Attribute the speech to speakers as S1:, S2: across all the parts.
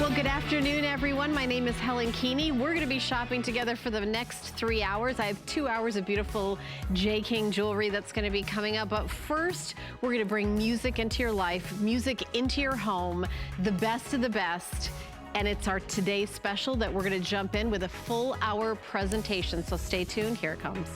S1: Well, good afternoon, everyone. My name is Helen Keeney. We're going to be shopping together for the next 3 hours. I have 2 hours of beautiful J. King jewelry that's going to be coming up. But first, we're going to bring music into your life, music into your home, the best of the best. And it's our Today Special that we're going to jump in with a full hour presentation. So stay tuned. Here it comes.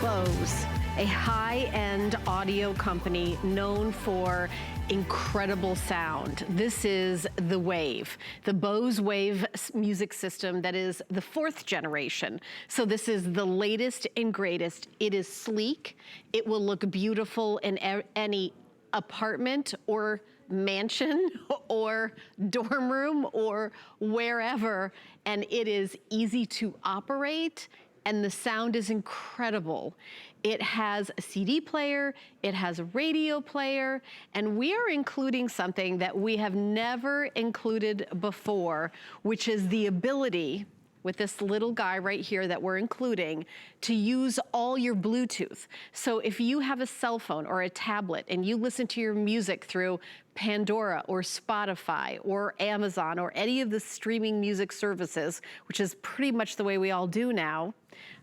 S1: Bose, a high-end audio company known for incredible sound. This is the Wave, the Bose Wave music system that is the 4th generation. So this is the latest and greatest. It is sleek. It will look beautiful in any apartment or mansion or dorm room or wherever. And it is easy to operate. And the sound is incredible. It has a CD player, it has a radio player, and we are including something that we have never included before, which is the ability, with this little guy right here that we're including, to use all your Bluetooth. So if you have a cell phone or a tablet and you listen to your music through Pandora or Spotify or Amazon or any of the streaming music services, which is pretty much the way we all do now.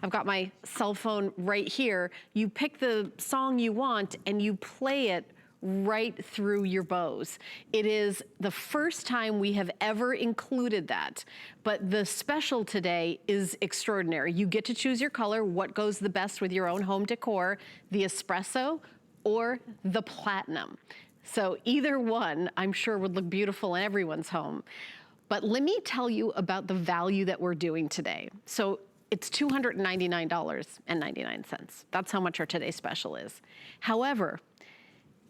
S1: I've got my cell phone right here. You pick the song you want and you play it right through your Bose. It is the first time we have ever included that, but the special today is extraordinary. You get to choose your color, what goes the best with your own home decor, the espresso or the platinum. So either one, I'm sure, would look beautiful in everyone's home. But let me tell you about the value that we're doing today. So it's $299.99. That's how much our Today Special is. However,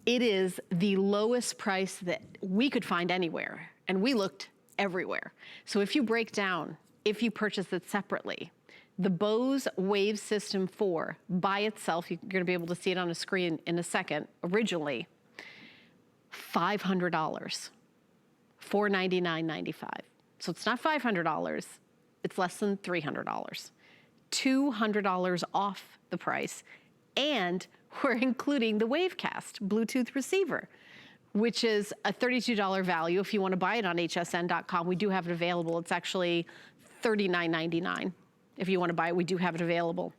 S1: it is the lowest price that we could find anywhere, and we looked everywhere. So if you break down, if you purchase it separately, the Bose Wave System 4 by itself, you're gonna be able to see it on a screen in a second, originally, $500, $499.95. So it's not $500, it's less than $300. $200 off the price, and we're including the Wavecast Bluetooth receiver, which is a $32 value. If you want to buy it on hsn.com, we do have it available. It's actually $39.99. If you want to buy it, we do have it available.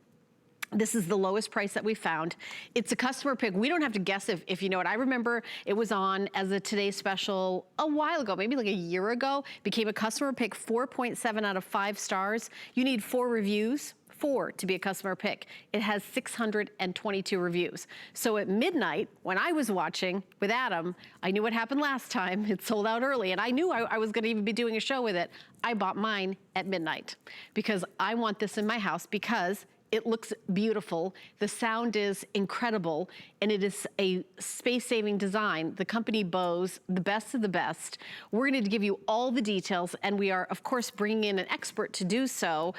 S1: This is the lowest price that we found. It's a customer pick. We don't have to guess if you know it. I remember it was on as a Today Special a while ago, maybe like a year ago. Became a customer pick, 4.7 out of 5 stars. You need 4 reviews. 4 to be a customer pick. It has 622 reviews. So at midnight, when I was watching with Adam, I knew what happened last time. It sold out early, and I knew I was gonna even be doing a show with it. I bought mine at midnight because I want this in my house because it looks beautiful, the sound is incredible, and it is a space-saving design. The company Bose, the best of the best. We're going to give you all the details, and we are, of course, bringing in an expert to do so.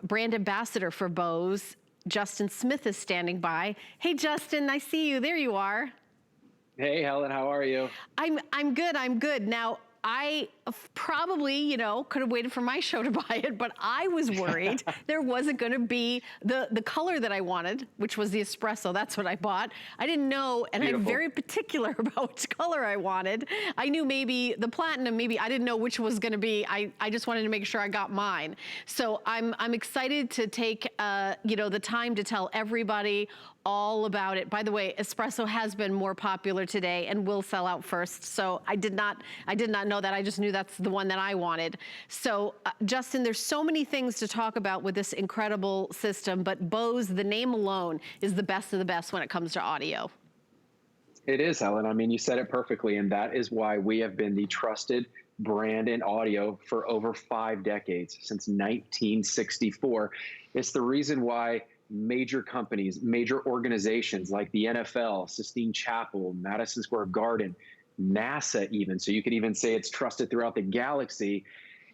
S1: Brand ambassador for Bose, Justin Smith, is standing by. Hey, Justin, I see you. There you are.
S2: Hey, Helen, how are you?
S1: I'm good, I'm good. Now, I probably, you know, could have waited for my show to buy it, but I was worried there wasn't going to be the color that I wanted, which was the espresso. That's what I bought. I didn't know, and Beautiful. I'm very particular about which color I wanted. I knew maybe the platinum, maybe I didn't know which was going to be. I just wanted to make sure I got mine. So I'm excited to take, you know, the time to tell everybody all about it. By the way, espresso has been more popular today and will sell out first. So I did not know that. I just knew that's the one that I wanted. So Justin, there's so many things to talk about with this incredible system, but Bose, the name alone, is the best of the best when it comes to audio.
S2: It is, Helen. I mean, you said it perfectly, and that is why we have been the trusted brand in audio for over 5 decades, since 1964. It's the reason why major companies, major organizations like the NFL, Sistine Chapel, Madison Square Garden, NASA even, so you could even say it's trusted throughout the galaxy,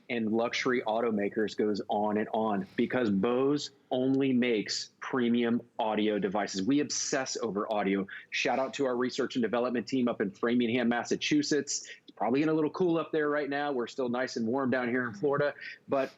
S2: and luxury automakers goes on, because Bose only makes premium audio devices. We obsess over audio. Shout out to our research and development team up in Framingham, Massachusetts. It's probably getting a little cool up there right now. We're still nice and warm down here in Florida, but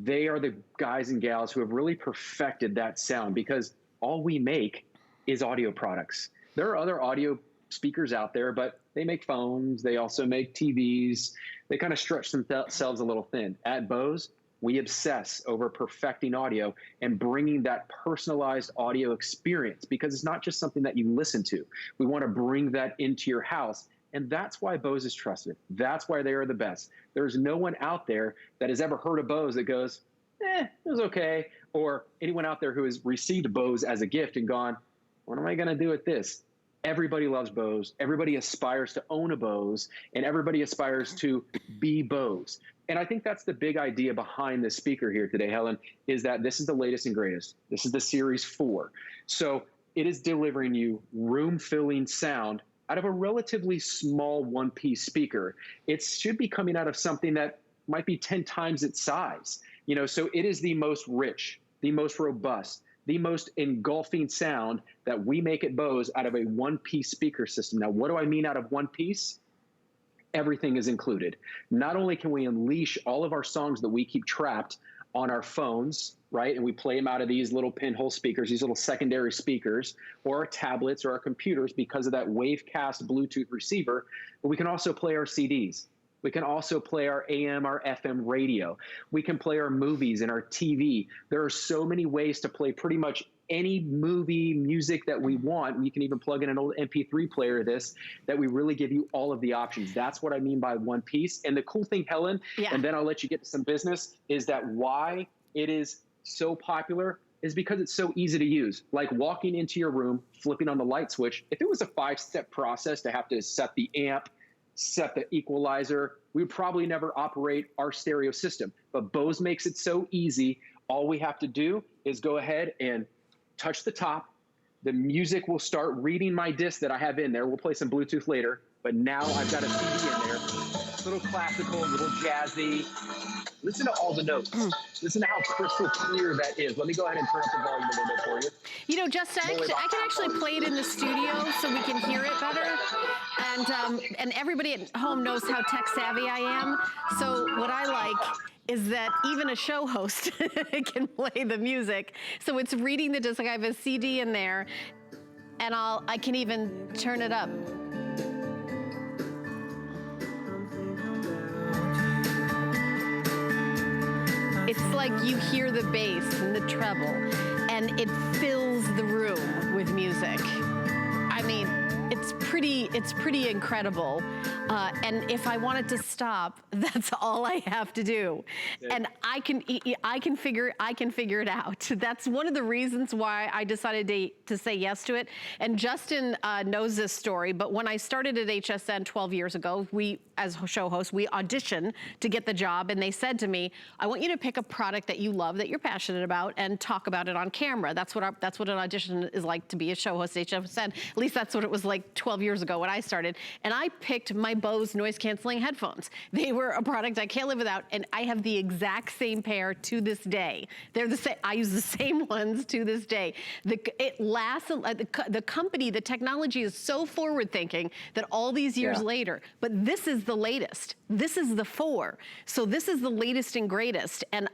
S2: they are the guys and gals who have really perfected that sound, because all we make is audio products. There are other audio speakers out there, but they make phones. They also make TVs. They kind of stretch themselves a little thin. At Bose, we obsess over perfecting audio and bringing that personalized audio experience, because it's not just something that you listen to. We want to bring that into your house. And that's why Bose is trusted. That's why they are the best. There's no one out there that has ever heard of Bose that goes, it was okay. Or anyone out there who has received Bose as a gift and gone, what am I going to do with this? Everybody loves Bose. Everybody aspires to own a Bose, and everybody aspires to be Bose. And I think that's the big idea behind this speaker here today, Helen, is that this is the latest and greatest. This is the Series 4. So it is delivering you room-filling sound out of a relatively small one-piece speaker. It should be coming out of something that might be 10 times its size. You know, so it is the most rich, the most robust, the most engulfing sound that we make at Bose out of a one-piece speaker system. Now, what do I mean out of one piece? Everything is included. Not only can we unleash all of our songs that we keep trapped on our phones, right? And we play them out of these little pinhole speakers, these little secondary speakers, or our tablets or our computers because of that Wavecast Bluetooth receiver, but we can also play our CDs. We can also play our AM, our FM radio. We can play our movies and our TV. There are so many ways to play pretty much any movie music that we want. You can even plug in an old MP3 player to this, that we really give you all of the options. That's what I mean by one piece. And the cool thing, Helen, and then I'll let you get to some business, is that why it is so popular is because it's so easy to use. Like walking into your room, flipping on the light switch. If it was a 5-step process to have to set the amp, set the equalizer, we would probably never operate our stereo system. But Bose makes it so easy. All we have to do is go ahead and touch the top. The music will start reading my disc that I have in there. We'll play some Bluetooth later, but now I've got a CD in there. A little classical, a little jazzy. Listen to all the notes. Listen to how crystal clear that is. Let me go ahead and turn up the volume a little bit for you.
S1: You know, Justin, I can actually play it in the studio so we can hear it better. And everybody at home knows how tech savvy I am. So what I like is that even a show host can play the music. So it's reading the disc. Like I have a CD in there, and I can even turn it up. It's like you hear the bass and the treble, and it fills the room with music. I mean, it's pretty incredible. And if I wanted to stop, that's all I have to do. And I can figure it out. That's one of the reasons why I decided to say yes to it. And Justin knows this story, but when I started at HSN 12 years ago, as show hosts, we auditioned to get the job, and they said to me, I want you to pick a product that you love, that you're passionate about, and talk about it on camera. That's what an audition is like to be a show host at HSN. At least that's what it was like 12 years ago when I started. And I picked my Bose noise canceling headphones. They were a product I can't live without, and I have the exact same pair to this day. They're the same. I use the same ones to this day. It lasts. The company, the technology is so forward thinking that all these years later, but this is the latest. This is the 4. So this is the latest and greatest. And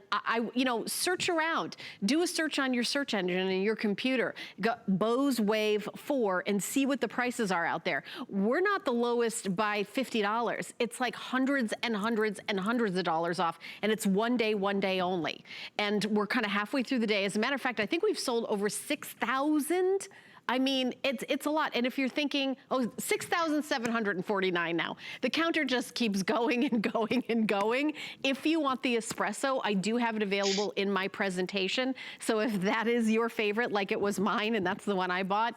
S1: you know, search around. Do a search on your search engine in your computer. Go Bose Wave 4 and see what the prices are out there. We're not the lowest by $50. It's like hundreds and hundreds and hundreds of dollars off. And it's one day only. And we're kind of halfway through the day. As a matter of fact, I think we've sold over 6,000. I mean, it's a lot. And if you're thinking, oh, 6,749 now. The counter just keeps going and going and going. If you want the espresso, I do have it available in my presentation. So if that is your favorite, like it was mine, and that's the one I bought,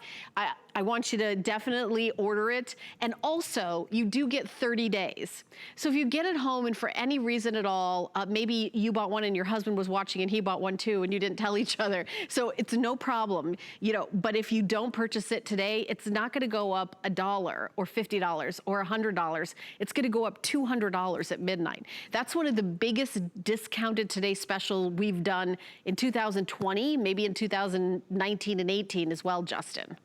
S1: I want you to definitely order it. And also, you do get 30 days. So if you get it home and for any reason at all, maybe you bought one and your husband was watching and he bought one too, and you didn't tell each other. So it's no problem, you know, but if you don't purchase it today, it's not gonna go up $1 or $50 or $100. It's gonna go up $200 at midnight. That's one of the biggest discounted today special we've done in 2020, maybe in 2019 and 18 as well, Justin.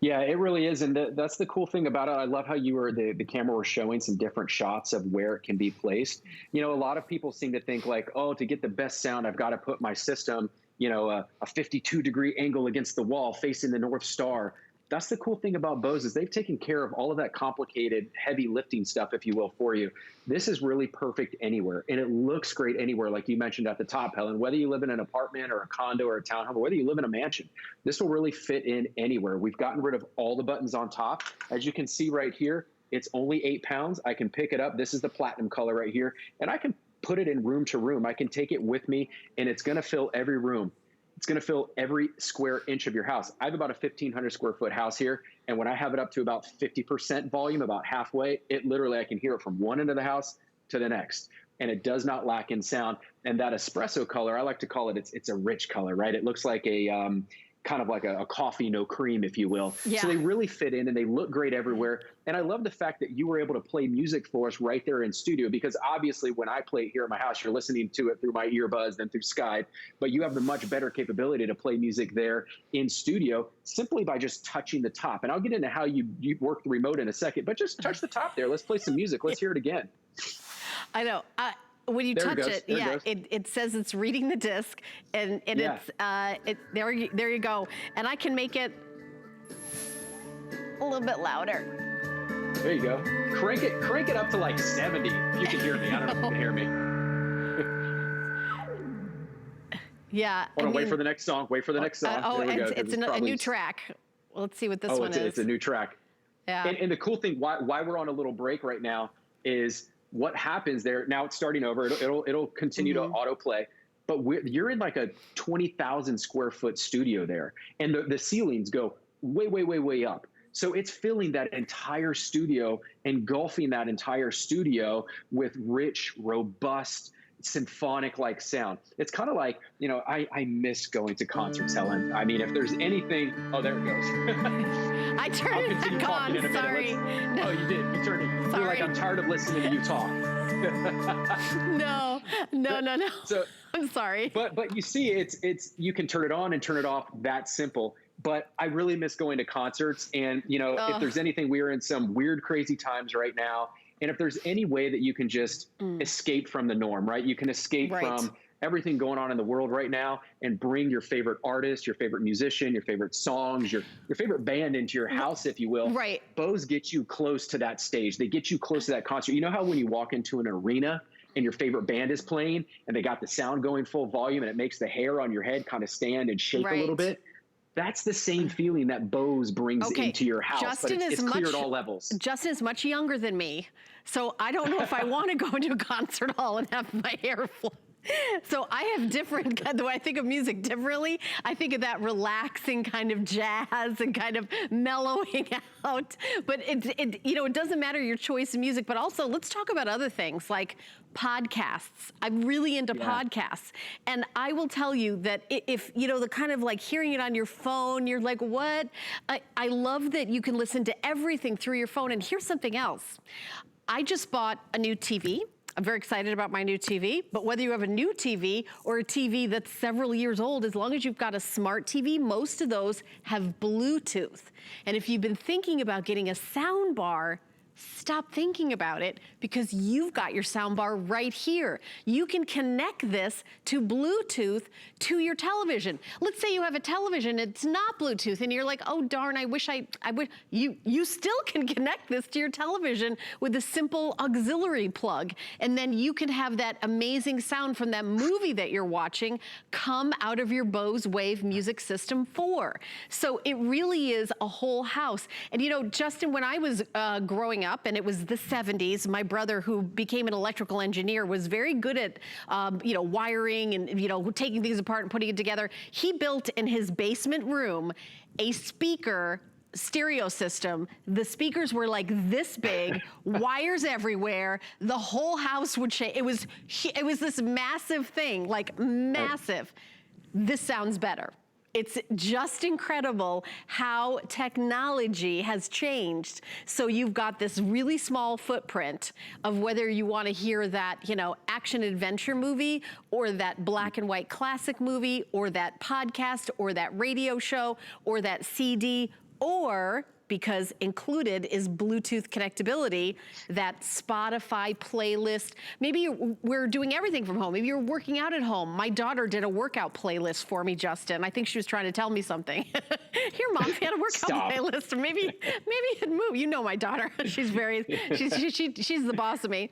S2: Yeah, it really is. And that's the cool thing about it. I love how the camera was showing some different shots of where it can be placed. You know, a lot of people seem to think like, oh, to get the best sound, I've got to put my system, a 52-degree angle against the wall facing the North Star. That's the cool thing about Bose is they've taken care of all of that complicated, heavy lifting stuff, if you will, for you. This is really perfect anywhere, and it looks great anywhere, like you mentioned at the top, Helen. Whether you live in an apartment or a condo or a townhome, or whether you live in a mansion, this will really fit in anywhere. We've gotten rid of all the buttons on top. As you can see right here, it's only 8 pounds. I can pick it up. This is the platinum color right here, and I can put it in room to room. I can take it with me, and it's going to fill every room. It's going to fill every square inch of your house. I have about a 1,500 square foot house here. And when I have it up to about 50% volume, about halfway, it literally, I can hear it from one end of the house to the next. And it does not lack in sound. And that espresso color, I like to call it, it's a rich color, right? It looks like a kind of like a coffee, no cream, if you will. Yeah. So they really fit in and they look great everywhere. And I love the fact that you were able to play music for us right there in studio, because obviously when I play it here at my house, you're listening to it through my earbuds and through Skype, but you have the much better capability to play music there in studio simply by just touching the top. And I'll get into how you work the remote in a second, but just touch the top there. Let's play some music. Let's hear it again.
S1: I know. When you touch it, yeah, it says it's reading the disc, and it's there you go. And I can make it a little bit louder.
S2: There you go. Crank it up to like 70. If you can hear me. I don't know if you can hear me.
S1: Yeah.
S2: Hold on, wait for the next song. Wait for the next song.
S1: It's a new track. Well, let's see what this one is.
S2: It's a new track.
S1: Yeah.
S2: And the cool thing, why we're on a little break right now is what happens there. Now it's starting over. It'll continue to autoplay, but you're in like a 20,000 square foot studio there, and the ceilings go way up. So it's filling that entire studio, engulfing that entire studio with rich, robust, symphonic-like sound. It's kind of like, I miss going to concerts, Helen. I mean, if there's anything, oh, there it goes.
S1: I turned it back on, sorry.
S2: Oh, you did, you turned it. You're like, I'm tired of listening to you talk.
S1: No.
S2: So,
S1: I'm sorry.
S2: But you see, it's you can turn it on and turn it off, that simple. But I really miss going to concerts. And, if there's anything, we're in some weird, crazy times right now. And if there's any way that you can just escape from the norm, right? You can escape from everything going on in the world right now and bring your favorite artist, your favorite musician, your favorite songs, your favorite band into your house, if you will.
S1: Right.
S2: Bose gets you close to that stage. They get you close to that concert. You know how when you walk into an arena and your favorite band is playing and they got the sound going full volume and it makes the hair on your head kind of stand and shake a little bit? That's the same feeling that Bose brings into your house,
S1: Justin,
S2: but it's clear at all levels.
S1: Justin is much younger than me, so I don't know if I want to go into a concert hall and have my hair fly. So I have different, the way I think of music differently. I think of that relaxing kind of jazz and kind of mellowing out. But it doesn't matter your choice of music, but also let's talk about other things like podcasts. I'm really into podcasts. And I will tell you that if, the kind of like hearing it on your phone, you're like, what? I love that you can listen to everything through your phone. And here's something else. I just bought a new TV. I'm very excited about my new TV, but whether you have a new TV or a TV that's several years old, as long as you've got a smart TV, most of those have Bluetooth. And if you've been thinking about getting a sound bar, stop thinking about it, because you've got your soundbar right here. You can connect this to Bluetooth to your television. Let's say you have a television, it's not Bluetooth, and you're like, oh darn, I wish I would. You still can connect this to your television with a simple auxiliary plug, and then you can have that amazing sound from that movie that you're watching come out of your Bose Wave Music System 4. So it really is a whole house. And Justin, when I was growing up, and it was the 70s, my brother, who became an electrical engineer, was very good at wiring and taking things apart and putting it together. He built in his basement room a stereo system. The speakers were like this big, wires everywhere. The whole house would shake. It was this massive thing, like massive. This sounds better. It's just incredible how technology has changed. So you've got this really small footprint of whether you want to hear that, action adventure movie, or that black and white classic movie, or that podcast, or that radio show, or that CD, or because included is Bluetooth connectability, that Spotify playlist. Maybe we're doing everything from home. Maybe you're working out at home. My daughter did a workout playlist for me, Justin. I think she was trying to tell me something. Here, Mom, she had a workout playlist. Maybe it'd move. You know my daughter. She's the boss of me.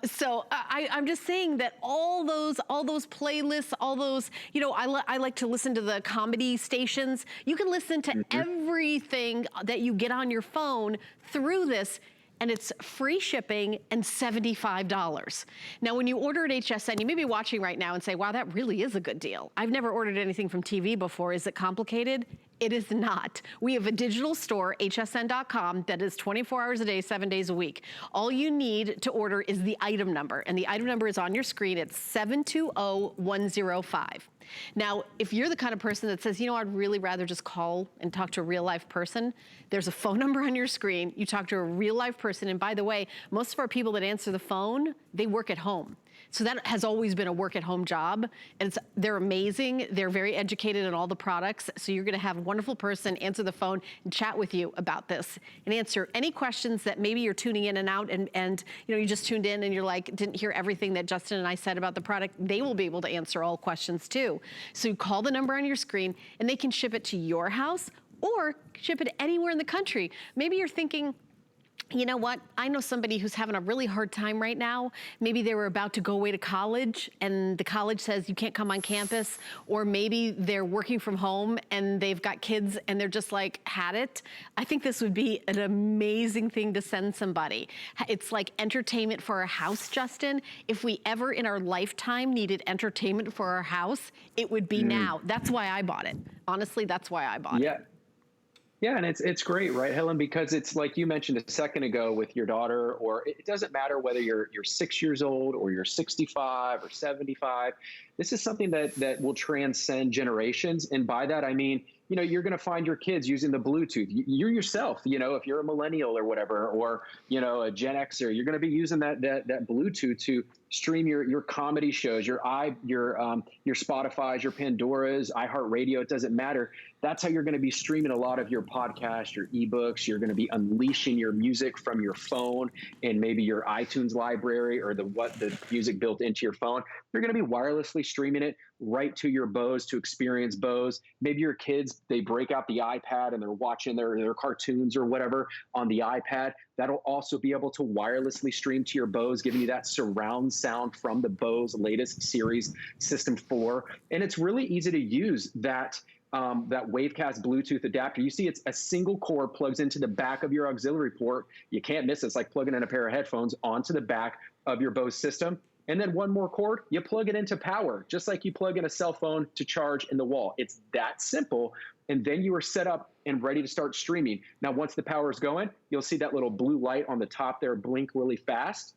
S1: So I'm just saying that all those playlists, all those, you know, I like to listen to the comedy stations. You can listen to everything that you get on your phone through this, and it's free shipping and $75. Now, when you order at HSN, you may be watching right now and say, wow, that really is a good deal. I've never ordered anything from TV before. Is it complicated? It is not. We have a digital store, hsn.com, that is 24 hours a day, 7 days a week. All you need to order is the item number, and the item number is on your screen. It's 720105. Now, if you're the kind of person that says, you know, I'd really rather just call and talk to a real life person, there's a phone number on your screen. You talk to a real life person. And by the way, most of our people that answer the phone, they work at home. So that has always been a work at home job. And they're amazing. They're very educated in all the products. So you're gonna have a wonderful person answer the phone and chat with you about this and answer any questions that maybe you're tuning in and out and you know, you just tuned in and you're like, didn't hear everything that Justin and I said about the product. They will be able to answer all questions too. So you call the number on your screen and they can ship it to your house or ship it anywhere in the country. Maybe you're thinking, you know what? I know somebody who's having a really hard time right now. Maybe they were about to go away to college and the college says you can't come on campus, or maybe they're working from home and they've got kids and they're just like, had it. I think this would be an amazing thing to send somebody. It's like entertainment for our house, Justin. If we ever in our lifetime needed entertainment for our house, it would be now. That's why I bought it. Honestly, that's why I bought it.
S2: Yeah, and it's great, right, Helen? Because it's like you mentioned a second ago with your daughter, or it doesn't matter whether you're 6 years old or you're 65 or 75. This is something that will transcend generations, and by that I mean, you know, you're going to find your kids using the Bluetooth. You yourself, you know, if you're a millennial or whatever, or you know, a Gen Xer, you're going to be using that Bluetooth to stream your comedy shows, your Spotify's, your Pandora's, iHeartRadio. It doesn't matter. That's how you're going to be streaming a lot of your podcasts, your ebooks. You're going to be unleashing your music from your phone and maybe your iTunes library or the music built into your phone. You're going to be wirelessly streaming it right to your Bose to experience Bose. Maybe your kids, they break out the iPad and they're watching their cartoons or whatever on the iPad. That'll also be able to wirelessly stream to your Bose, giving you that surround sound from the Bose latest series System 4. And it's really easy to use that Wavecast Bluetooth adapter. You see, it's a single cord, plugs into the back of your auxiliary port. You can't miss it. It's like plugging in a pair of headphones onto the back of your Bose system. And then one more cord, you plug it into power, just like you plug in a cell phone to charge in the wall. It's that simple. And then you are set up and ready to start streaming. Now, once the power is going, you'll see that little blue light on the top there blink really fast.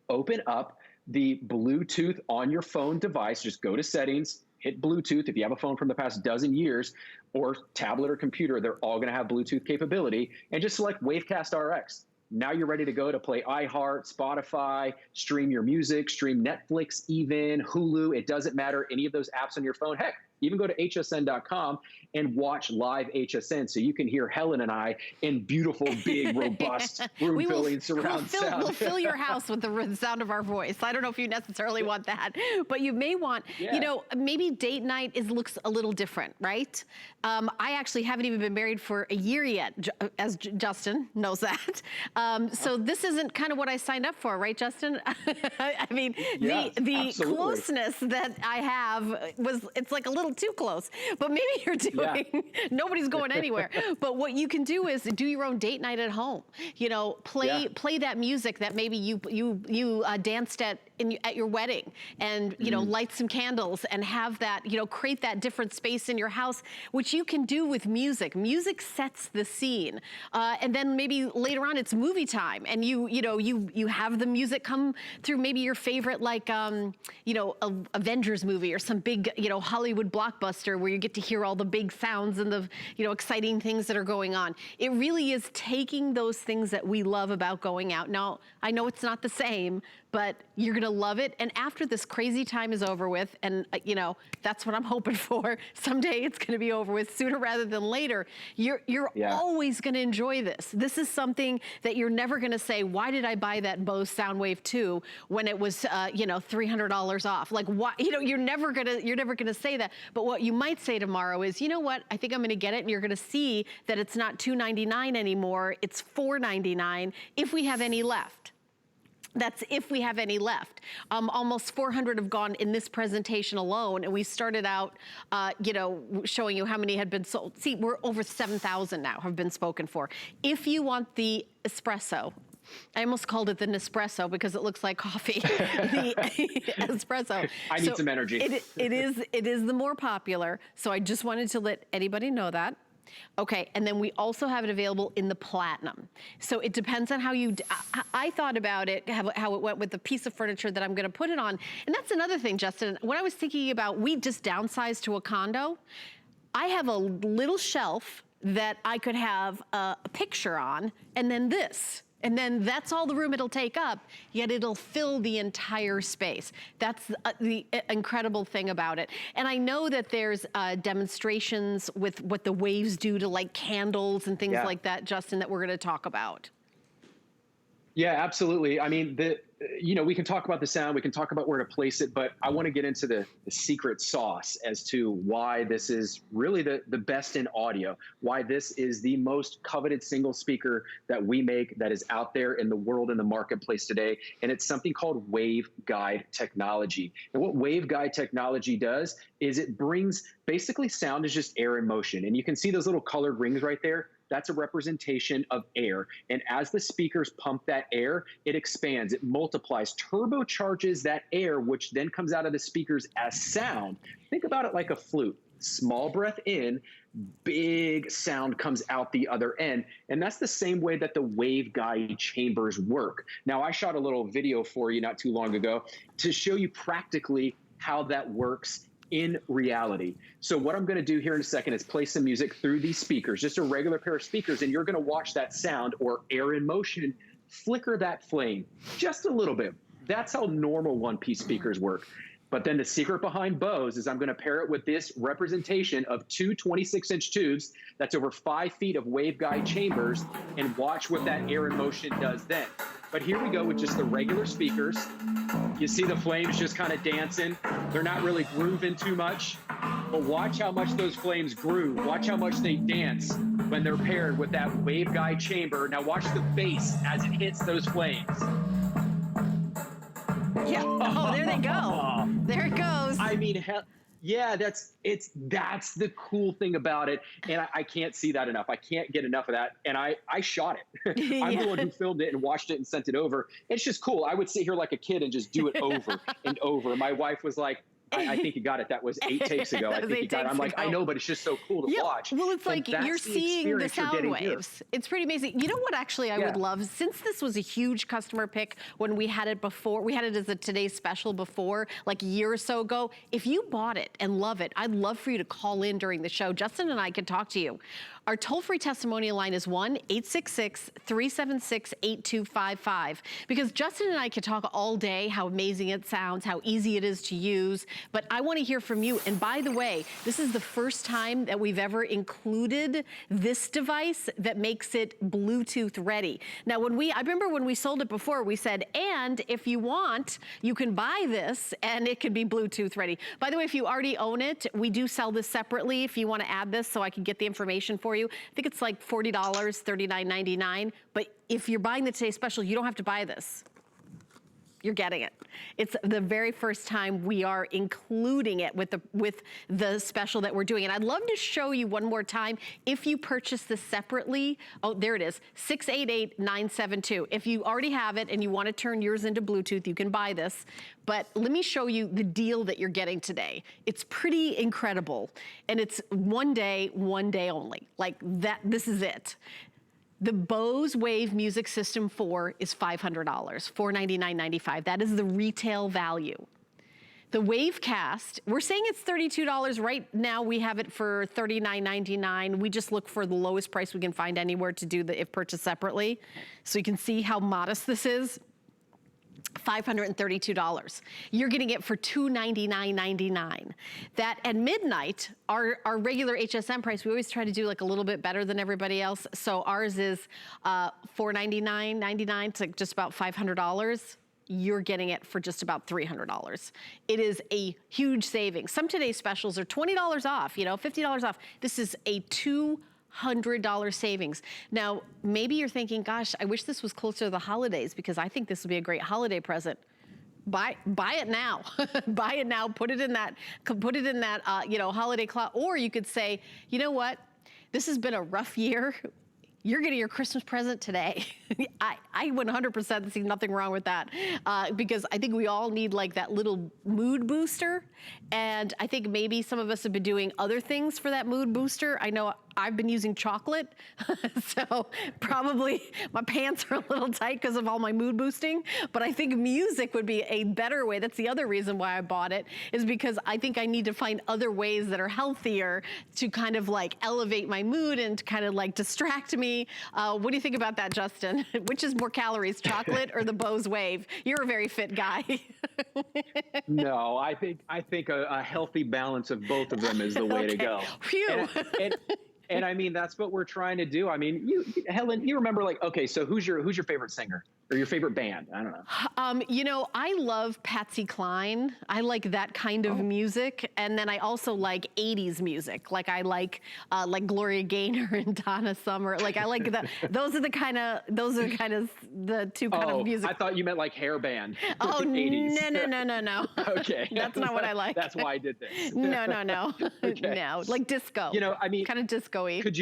S2: Open up the Bluetooth on your phone device. Just go to settings, hit Bluetooth. If you have a phone from the past dozen years or tablet or computer, they're all going to have Bluetooth capability, and just select Wavecast RX. Now you're ready to go to play iHeart, Spotify, stream your music, stream Netflix, even Hulu. It doesn't matter, any of those apps on your phone. Heck, even go to hsn.com and watch live HSN so you can hear Helen and I in beautiful, big, robust, room-filling surround sound.
S1: We'll fill your house with the sound of our voice. I don't know if you necessarily want that, but you may want, you know, maybe date night looks a little different, right? I actually haven't even been married for a year yet, as Justin knows that. So this isn't kind of what I signed up for, right, Justin? I mean, the closeness that I have it's like a little too close, but maybe you're doing, nobody's going anywhere. But what you can do is do your own date night at home. You know, play that music that maybe you danced at your wedding, and you know, light some candles and have that, you know, create that different space in your house, which you can do with music. Music sets the scene, and then maybe later on it's movie time, and you have the music come through. Maybe your favorite, like you know, Avengers movie or some big, you know, Hollywood blockbuster where you get to hear all the big sounds and the, you know, exciting things that are going on. It really is taking those things that we love about going out. Now, I know it's not the same, but you're gonna love it. And after this crazy time is over with, and you know, that's what I'm hoping for, someday it's gonna be over with, sooner rather than later, you're always gonna enjoy this. This is something that you're never gonna say, why did I buy that Bose Soundwave 2 when it was, you know, $300 off? Like, why, you know, you're never gonna say that. But what you might say tomorrow is, you know what, I think I'm gonna get it, and you're gonna see that it's not $299 anymore, it's $499 if we have any left. That's if we have any left. Almost 400 have gone in this presentation alone, and we started out, you know, showing you how many had been sold. See, we're over 7,000 now have been spoken for. If you want the espresso, I almost called it the Nespresso because it looks like coffee. The espresso.
S2: I need some energy.
S1: It is the more popular, so I just wanted to let anybody know that. Okay, and then we also have it available in the platinum. So it depends on how you, I thought about it, how it went with the piece of furniture that I'm gonna put it on. And that's another thing, Justin, when I was thinking about, we just downsized to a condo, I have a little shelf that I could have a picture on, and then this. And then that's all the room it'll take up, yet it'll fill the entire space. That's the incredible thing about it. And I know that there's demonstrations with what the waves do to like candles and things like that, Justin, that we're gonna talk about.
S2: Yeah, absolutely. I mean, you know, we can talk about the sound, we can talk about where to place it, but I want to get into the secret sauce as to why this is really the best in audio, why this is the most coveted single speaker that we make that is out there in the world, in the marketplace today. And it's something called waveguide technology. And what waveguide technology does is it brings, basically sound is just air in motion. And you can see those little colored rings right there. That's a representation of air. And as the speakers pump that air, it expands, it multiplies, turbocharges that air, which then comes out of the speakers as sound. Think about it like a flute. Small breath in, big sound comes out the other end. And that's the same way that the waveguide chambers work. Now, I shot a little video for you not too long ago to show you practically how that works in reality. So what I'm going to do here in a second is play some music through these speakers, just a regular pair of speakers, and you're going to watch that sound or air in motion flicker that flame just a little bit. That's how normal one-piece speakers work. But then the secret behind Bose is I'm going to pair it with this representation of two 26-inch tubes. That's over 5 feet of waveguide chambers, and watch what that air in motion does then. But here we go with just the regular speakers. You see the flames just kind of dancing. They're not really grooving too much, but watch how much those flames groove. Watch how much they dance when they're paired with that waveguide chamber. Now watch the bass as it hits those flames.
S1: Yeah, oh, there they go. There it goes.
S2: I mean, hell, yeah, that's the cool thing about it. And I can't see that enough. I can't get enough of that. And I shot it. I'm the one who filmed it and watched it and sent it over. It's just cool. I would sit here like a kid and just do it over and over. My wife was like, I think you got it. That was 8 takes ago. I think you got it. I'm like, I know, but it's just so cool to watch.
S1: Well, it's like you're seeing the sound waves. It's pretty amazing. You know what actually I would love? Since this was a huge customer pick when we had it before, we had it as a Today's Special before, like a year or so ago. If you bought it and love it, I'd love for you to call in during the show. Justin and I could talk to you. Our toll-free testimonial line is 1-866-376-8255. Because Justin and I could talk all day how amazing it sounds, how easy it is to use, but I want to hear from you. And by the way, this is the first time that we've ever included this device that makes it Bluetooth ready. Now, I remember when we sold it before, we said, and if you want, you can buy this and it can be Bluetooth ready. By the way, if you already own it, we do sell this separately if you want to add this so I can get the information for you. I think it's like $40, $39.99. But if you're buying the Today Special, you don't have to buy this. You're getting it. It's the very first time we are including it with the special that we're doing. And I'd love to show you one more time. If you purchase this separately, oh, there it is, 688-972. If you already have it and you want to turn yours into Bluetooth, you can buy this. But let me show you the deal that you're getting today. It's pretty incredible. And it's one day only. Like that, this is it. The Bose Wave Music System 4 is $500, $499.95. That is the retail value. The Wavecast, we're saying it's $32. Right now we have it for $39.99. We just look for the lowest price we can find anywhere to do the if purchased separately. So you can see how modest this is. $532. You're getting it for $299.99. That at midnight, our regular HSN price, we always try to do like a little bit better than everybody else. So ours is $499.99. It's like just about $500. You're getting it for just about $300. It is a huge savings. Some today's specials are $20 off, you know, $50 off. This is a $200 savings. Now, maybe you're thinking, gosh, I wish this was closer to the holidays because I think this would be a great holiday present. Buy it now. Buy it now. Put it in that you know, holiday closet. Or you could say, you know what? This has been a rough year. You're getting your Christmas present today. I 100% see nothing wrong with that because I think we all need like that little mood booster. And I think maybe some of us have been doing other things for that mood booster. I know I've been using chocolate, so probably my pants are a little tight because of all my mood boosting, but I think music would be a better way. That's the other reason why I bought it, is because I think I need to find other ways that are healthier to kind of like elevate my mood and to kind of like distract me. What do you think about that, Justin? Which is more calories, chocolate or the Bose Wave? You're a very fit guy.
S2: No, I think a healthy balance of both of them is the way to go.
S1: Phew.
S2: And I mean, that's what we're trying to do. I mean, Helen, you remember like, okay, so who's your favorite singer or your favorite band? I don't know.
S1: You know, I love Patsy Cline. I like that kind of music. And then I also like 80s music. Like I like Gloria Gaynor and Donna Summer. Like I like that. Those are the kind of the two kind of music.
S2: I thought you meant like hair band.
S1: Oh,
S2: 80s.
S1: No.
S2: Okay.
S1: That's not what I like.
S2: That's why I did this.
S1: No.
S2: Okay.
S1: No, like disco.
S2: You know, I mean,
S1: kind of disco-y.
S2: Could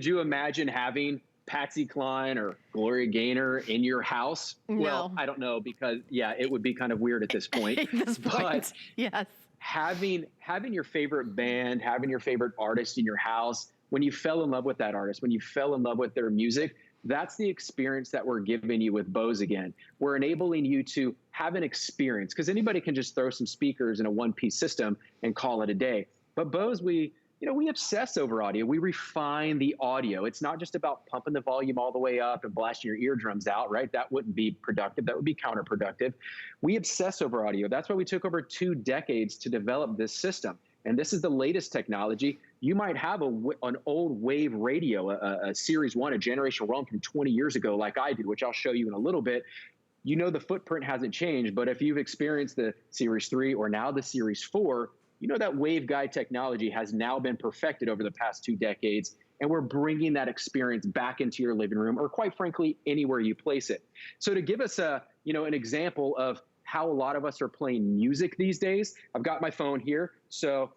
S2: you imagine having Patsy Cline or Gloria Gaynor in your house?
S1: No.
S2: Well, I don't know because it would be kind of weird at this point.
S1: At this point,
S2: but
S1: yes.
S2: Having your favorite band, having your favorite artist in your house, when you fell in love with that artist, when you fell in love with their music, that's the experience that we're giving you with Bose again. We're enabling you to have an experience because anybody can just throw some speakers in a one-piece system and call it a day. But Bose, we obsess over audio. We refine the audio. It's not just about pumping the volume all the way up and blasting your eardrums out, right? That wouldn't be productive. That would be counterproductive. We obsess over audio. That's why we took over 2 decades to develop this system. And this is the latest technology. You might have an old wave radio, a Series 1, a Generation 1 from 20 years ago like I did, which I'll show you in a little bit. You know the footprint hasn't changed, but if you've experienced the Series 3 or now the Series 4, you know that waveguide technology has now been perfected over the past 2 decades, and we're bringing that experience back into your living room or quite frankly, anywhere you place it. So to give us an example of how a lot of us are playing music these days, I've got my phone here. So,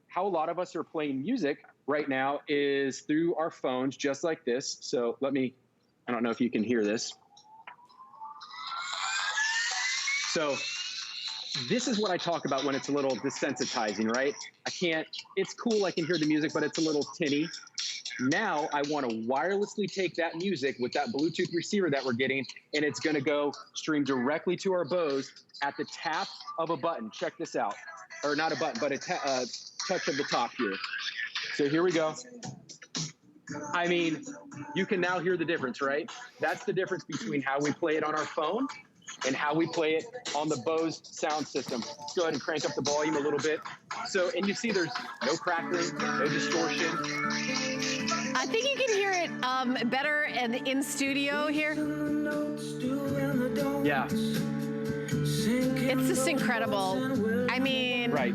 S2: how a lot of us are playing music right now is through our phones, just like this. So I don't know if you can hear this. So this is what I talk about when it's a little desensitizing, right? It's cool, I can hear the music, but it's a little tinny. Now I want to wirelessly take that music with that Bluetooth receiver that we're getting, and it's going to go stream directly to our Bose at the tap of a button. Check this out. Or not a button, but a touch of the top here. So here we go. I mean, you can now hear the difference, right? That's the difference between how we play it on our phone and how we play it on the Bose sound system. Let's go ahead and crank up the volume a little bit. So, and you see there's no crackling, no distortion.
S1: I think you can hear it better in studio here.
S2: Yeah.
S1: It's just incredible. I mean,
S2: right.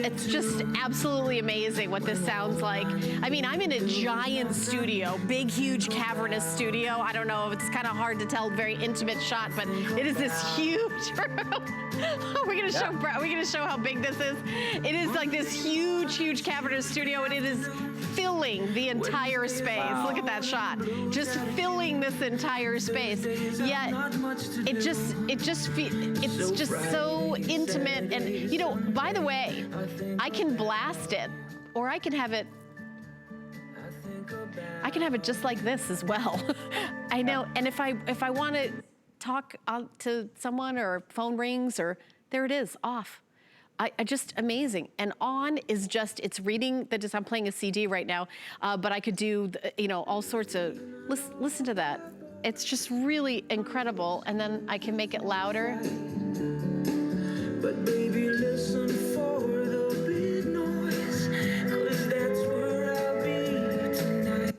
S1: It's just absolutely amazing what this sounds like. I mean, I'm in a giant studio, big, huge, cavernous studio. I don't know, it's kind of hard to tell, very intimate shot, but it is this huge room. Are we gonna show how big this is? It is like this huge, huge cavernous studio, and it is filling the entire space. Wow. Look at that shot. Just filling this entire space. Yet it's just so intimate. And by the way, I can blast it, or I can have it just like this as well. I know. And if I want to talk to someone, or phone rings, or there it is, off. I just amazing. And on is just, it's reading the, I'm playing a CD right now, but I could do, all sorts of, listen to that. It's just really incredible. And then I can make it louder.
S3: But baby, listen for the big noise, 'cause that's where I'll be tonight.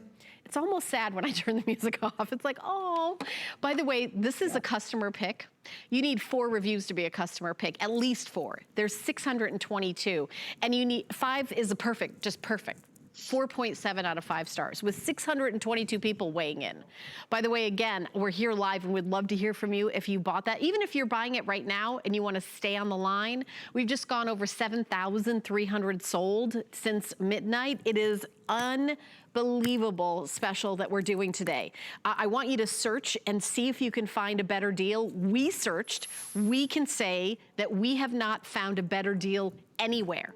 S1: It's almost sad when I turn the music off. It's like, oh. By the way, this is a customer pick. You need 4 reviews to be a customer pick, at least 4. There's 622. And you need 5 is a perfect, just perfect. 4.7 out of 5 stars with 622 people weighing in. By the way, again, we're here live and we'd love to hear from you if you bought that. Even if you're buying it right now and you want to stay on the line, we've just gone over 7,300 sold since midnight. It is unbelievable special that we're doing today. I want you to search and see if you can find a better deal. We searched. We can say that we have not found a better deal anywhere.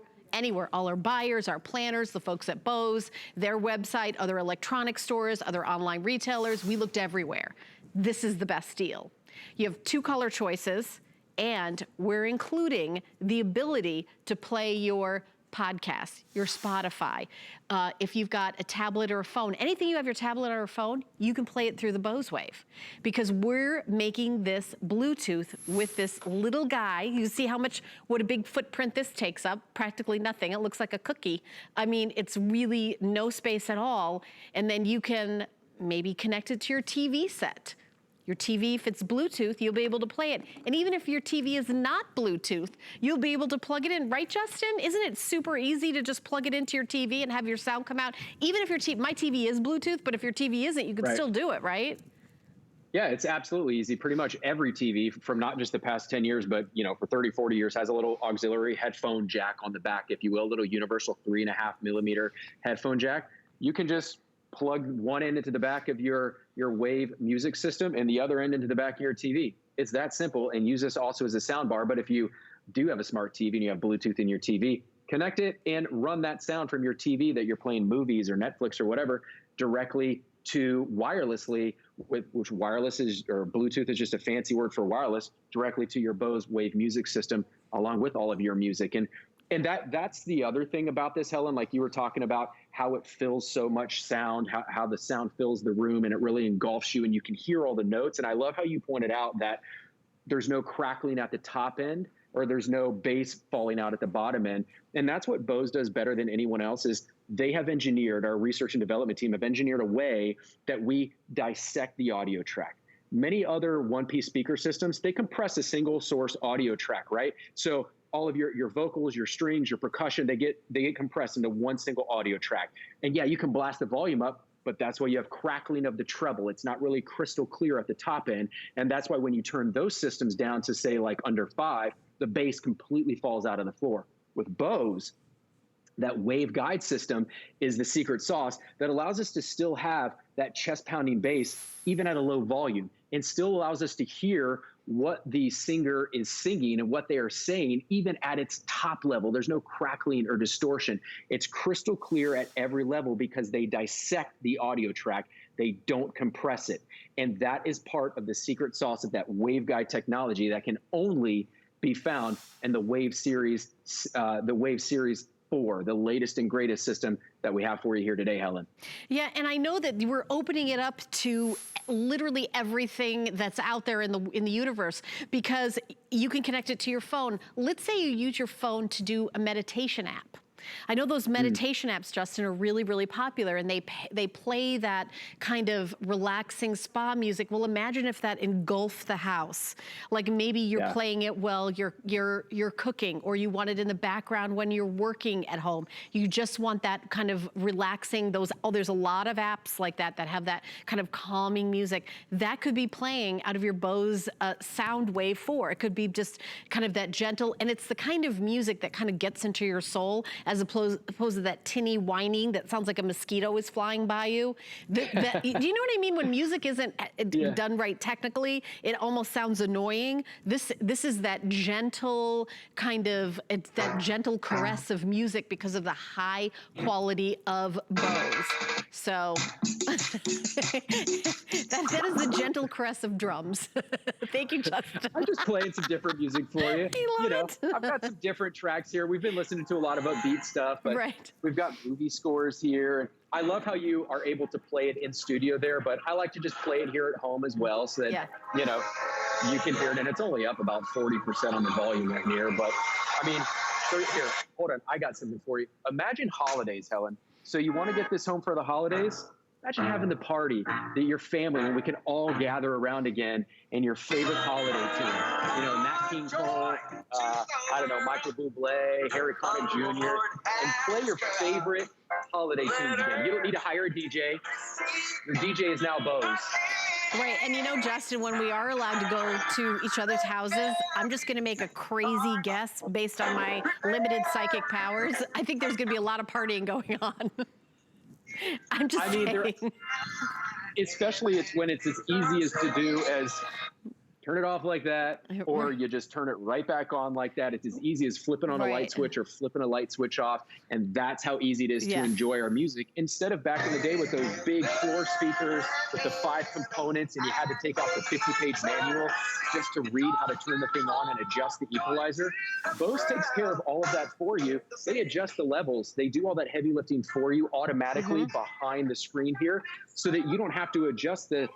S1: All our buyers, our planners, the folks at Bose, their website, other electronic stores, other online retailers, we looked everywhere. This is the best deal. You have 2 color choices, and we're including the ability to play your podcast, your Spotify. If you've got a tablet or a phone, anything you have your tablet or a phone, you can play it through the Bose Wave, because we're making this Bluetooth with this little guy. You see what a big footprint this takes up, practically nothing. It looks like a cookie. I mean, it's really no space at all. And then you can maybe connect it to your TV set. Your TV, if it's Bluetooth, you'll be able to play it. And even if your TV is not Bluetooth, you'll be able to plug it in. Right, Justin? Isn't it super easy to just plug it into your TV and have your sound come out? Even if my TV is Bluetooth, but if your TV isn't, you can still do it, right?
S2: Yeah, it's absolutely easy. Pretty much every TV from not just the past 10 years, but for 30, 40 years has a little auxiliary headphone jack on the back, if you will, a little universal 3.5 millimeter headphone jack. You can just plug one end into the back of your Wave music system and the other end into the back of your TV. It's that simple, and use this also as a sound bar. But if you do have a smart TV and you have Bluetooth in your TV, connect it and run that sound from your TV that you're playing movies or Netflix or whatever directly to wirelessly, which wireless is, or Bluetooth is just a fancy word for wireless, directly to your Bose Wave music system along with all of your music. And that's the other thing about this, Helen, like you were talking about how it fills so much sound, how the sound fills the room and it really engulfs you and you can hear all the notes. And I love how you pointed out that there's no crackling at the top end or there's no bass falling out at the bottom end. And that's what Bose does better than anyone else is they have engineered, our research and development team have engineered a way that we dissect the audio track. Many other one-piece speaker systems, they compress a single source audio track, right? So all of your vocals, your strings, your percussion, they get compressed into one single audio track. And yeah, you can blast the volume up, but that's why you have crackling of the treble. It's not really crystal clear at the top end. And that's why when you turn those systems down to say like under 5, the bass completely falls out of the floor. With Bose, that Wave guide system is the secret sauce that allows us to still have that chest pounding bass, even at a low volume, and still allows us to hear what the singer is singing and what they are saying, even at its top level. There's no crackling or distortion. It's crystal clear at every level because they dissect the audio track. They don't compress it. And that is part of the secret sauce of that waveguide technology that can only be found in the Wave Series 4, the latest and greatest system that we have for you here today, Helen.
S1: Yeah, and I know that we're opening it up to literally everything that's out there in the universe, because you can connect it to your phone. Let's say you use your phone to do a meditation app. I know those meditation apps, Justin, are really, really popular, and they play that kind of relaxing spa music. Well, imagine if that engulfed the house. Like maybe you're playing it while you're cooking, or you want it in the background when you're working at home. You just want that kind of relaxing. There's a lot of apps like that have that kind of calming music. That could be playing out of your Bose Sound Wave 4. It could be just kind of that gentle, and it's the kind of music that kind of gets into your soul, as opposed to that tinny whining that sounds like a mosquito is flying by you. Do you know what I mean? When music isn't done right technically, it almost sounds annoying. This is that gentle kind of, it's that gentle caress of music because of the high quality of Bose. So that is the gentle caress of drums. Thank you, Justin.
S2: I'm just playing some different music for you.
S1: I love it.
S2: I've got some different tracks here. We've been listening to a lot of upbeat neat stuff, but
S1: Right.
S2: we've got movie scores here. I love how you are able to play it in studio there, but I like to just play it here at home as well so that,
S1: Yeah.
S2: you know, you can hear it. And it's only up about 40% on the volume right here. But I mean, so here, hold on. I got something for you. Imagine holidays, Helen. So you want to get this home for the holidays? Imagine having the party that your family, and we can all gather around again, and your favorite holiday tune. You know, Nat King Cole, I don't know, Michael Bublé, Harry Connick Jr., and play your favorite holiday tunes again. You don't need to hire a DJ. Your DJ is now Bose.
S1: Right, and you know, Justin, when we are allowed to go to each other's houses, I'm just gonna make a crazy guess based on my limited psychic powers. I think there's gonna be a lot of partying going on. I'm just saying.
S2: Especially it's when it's as easy as to do as turn it off like that, or you just turn it right back on like that. It's as easy as flipping on a light switch or flipping a light switch off. And that's how easy it is to enjoy our music. Instead of back in the day with those big floor speakers with the 5 components, and you had to take out the 50-page manual just to read how to turn the thing on and adjust the equalizer. Bose takes care of all of that for you. They adjust the levels. They do all that heavy lifting for you automatically behind the screen here, so that you don't have to adjust the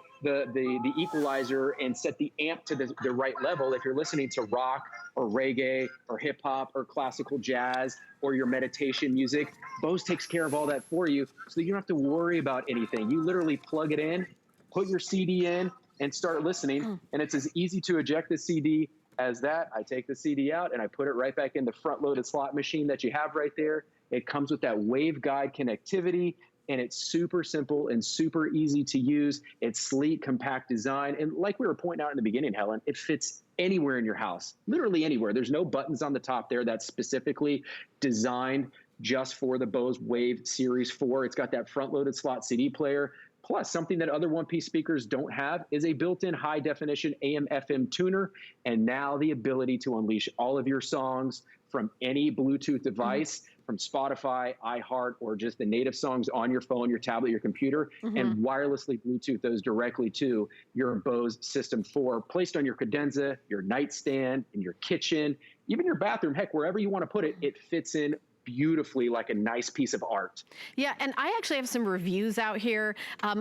S2: equalizer and set the amp to the right level. If you're listening to rock or reggae or hip hop or classical jazz or your meditation music, Bose takes care of all that for you, so you don't have to worry about anything. You literally plug it in, put your CD in, and start listening. And it's as easy to eject the CD as that. I take the CD out and I put it right back in the front-loaded slot machine that you have right there. It comes with that waveguide connectivity, and it's super simple and super easy to use. It's sleek, compact design. And like we were pointing out in the beginning, Helen, it fits anywhere in your house, literally anywhere. There's no buttons on the top there. That's specifically designed just for the Bose Wave Series 4. It's got that front-loaded slot CD player. Plus, something that other one-piece speakers don't have is a built-in high-definition AM/FM tuner, and now the ability to unleash all of your songs from any Bluetooth device, from Spotify, iHeart, or just the native songs on your phone, your tablet, your computer, and wirelessly Bluetooth those directly to your Bose System 4, placed on your credenza, your nightstand, in your kitchen, even your bathroom. Heck, wherever you want to put it, it fits in beautifully like a nice piece of art.
S1: Yeah, and I actually have some reviews out here.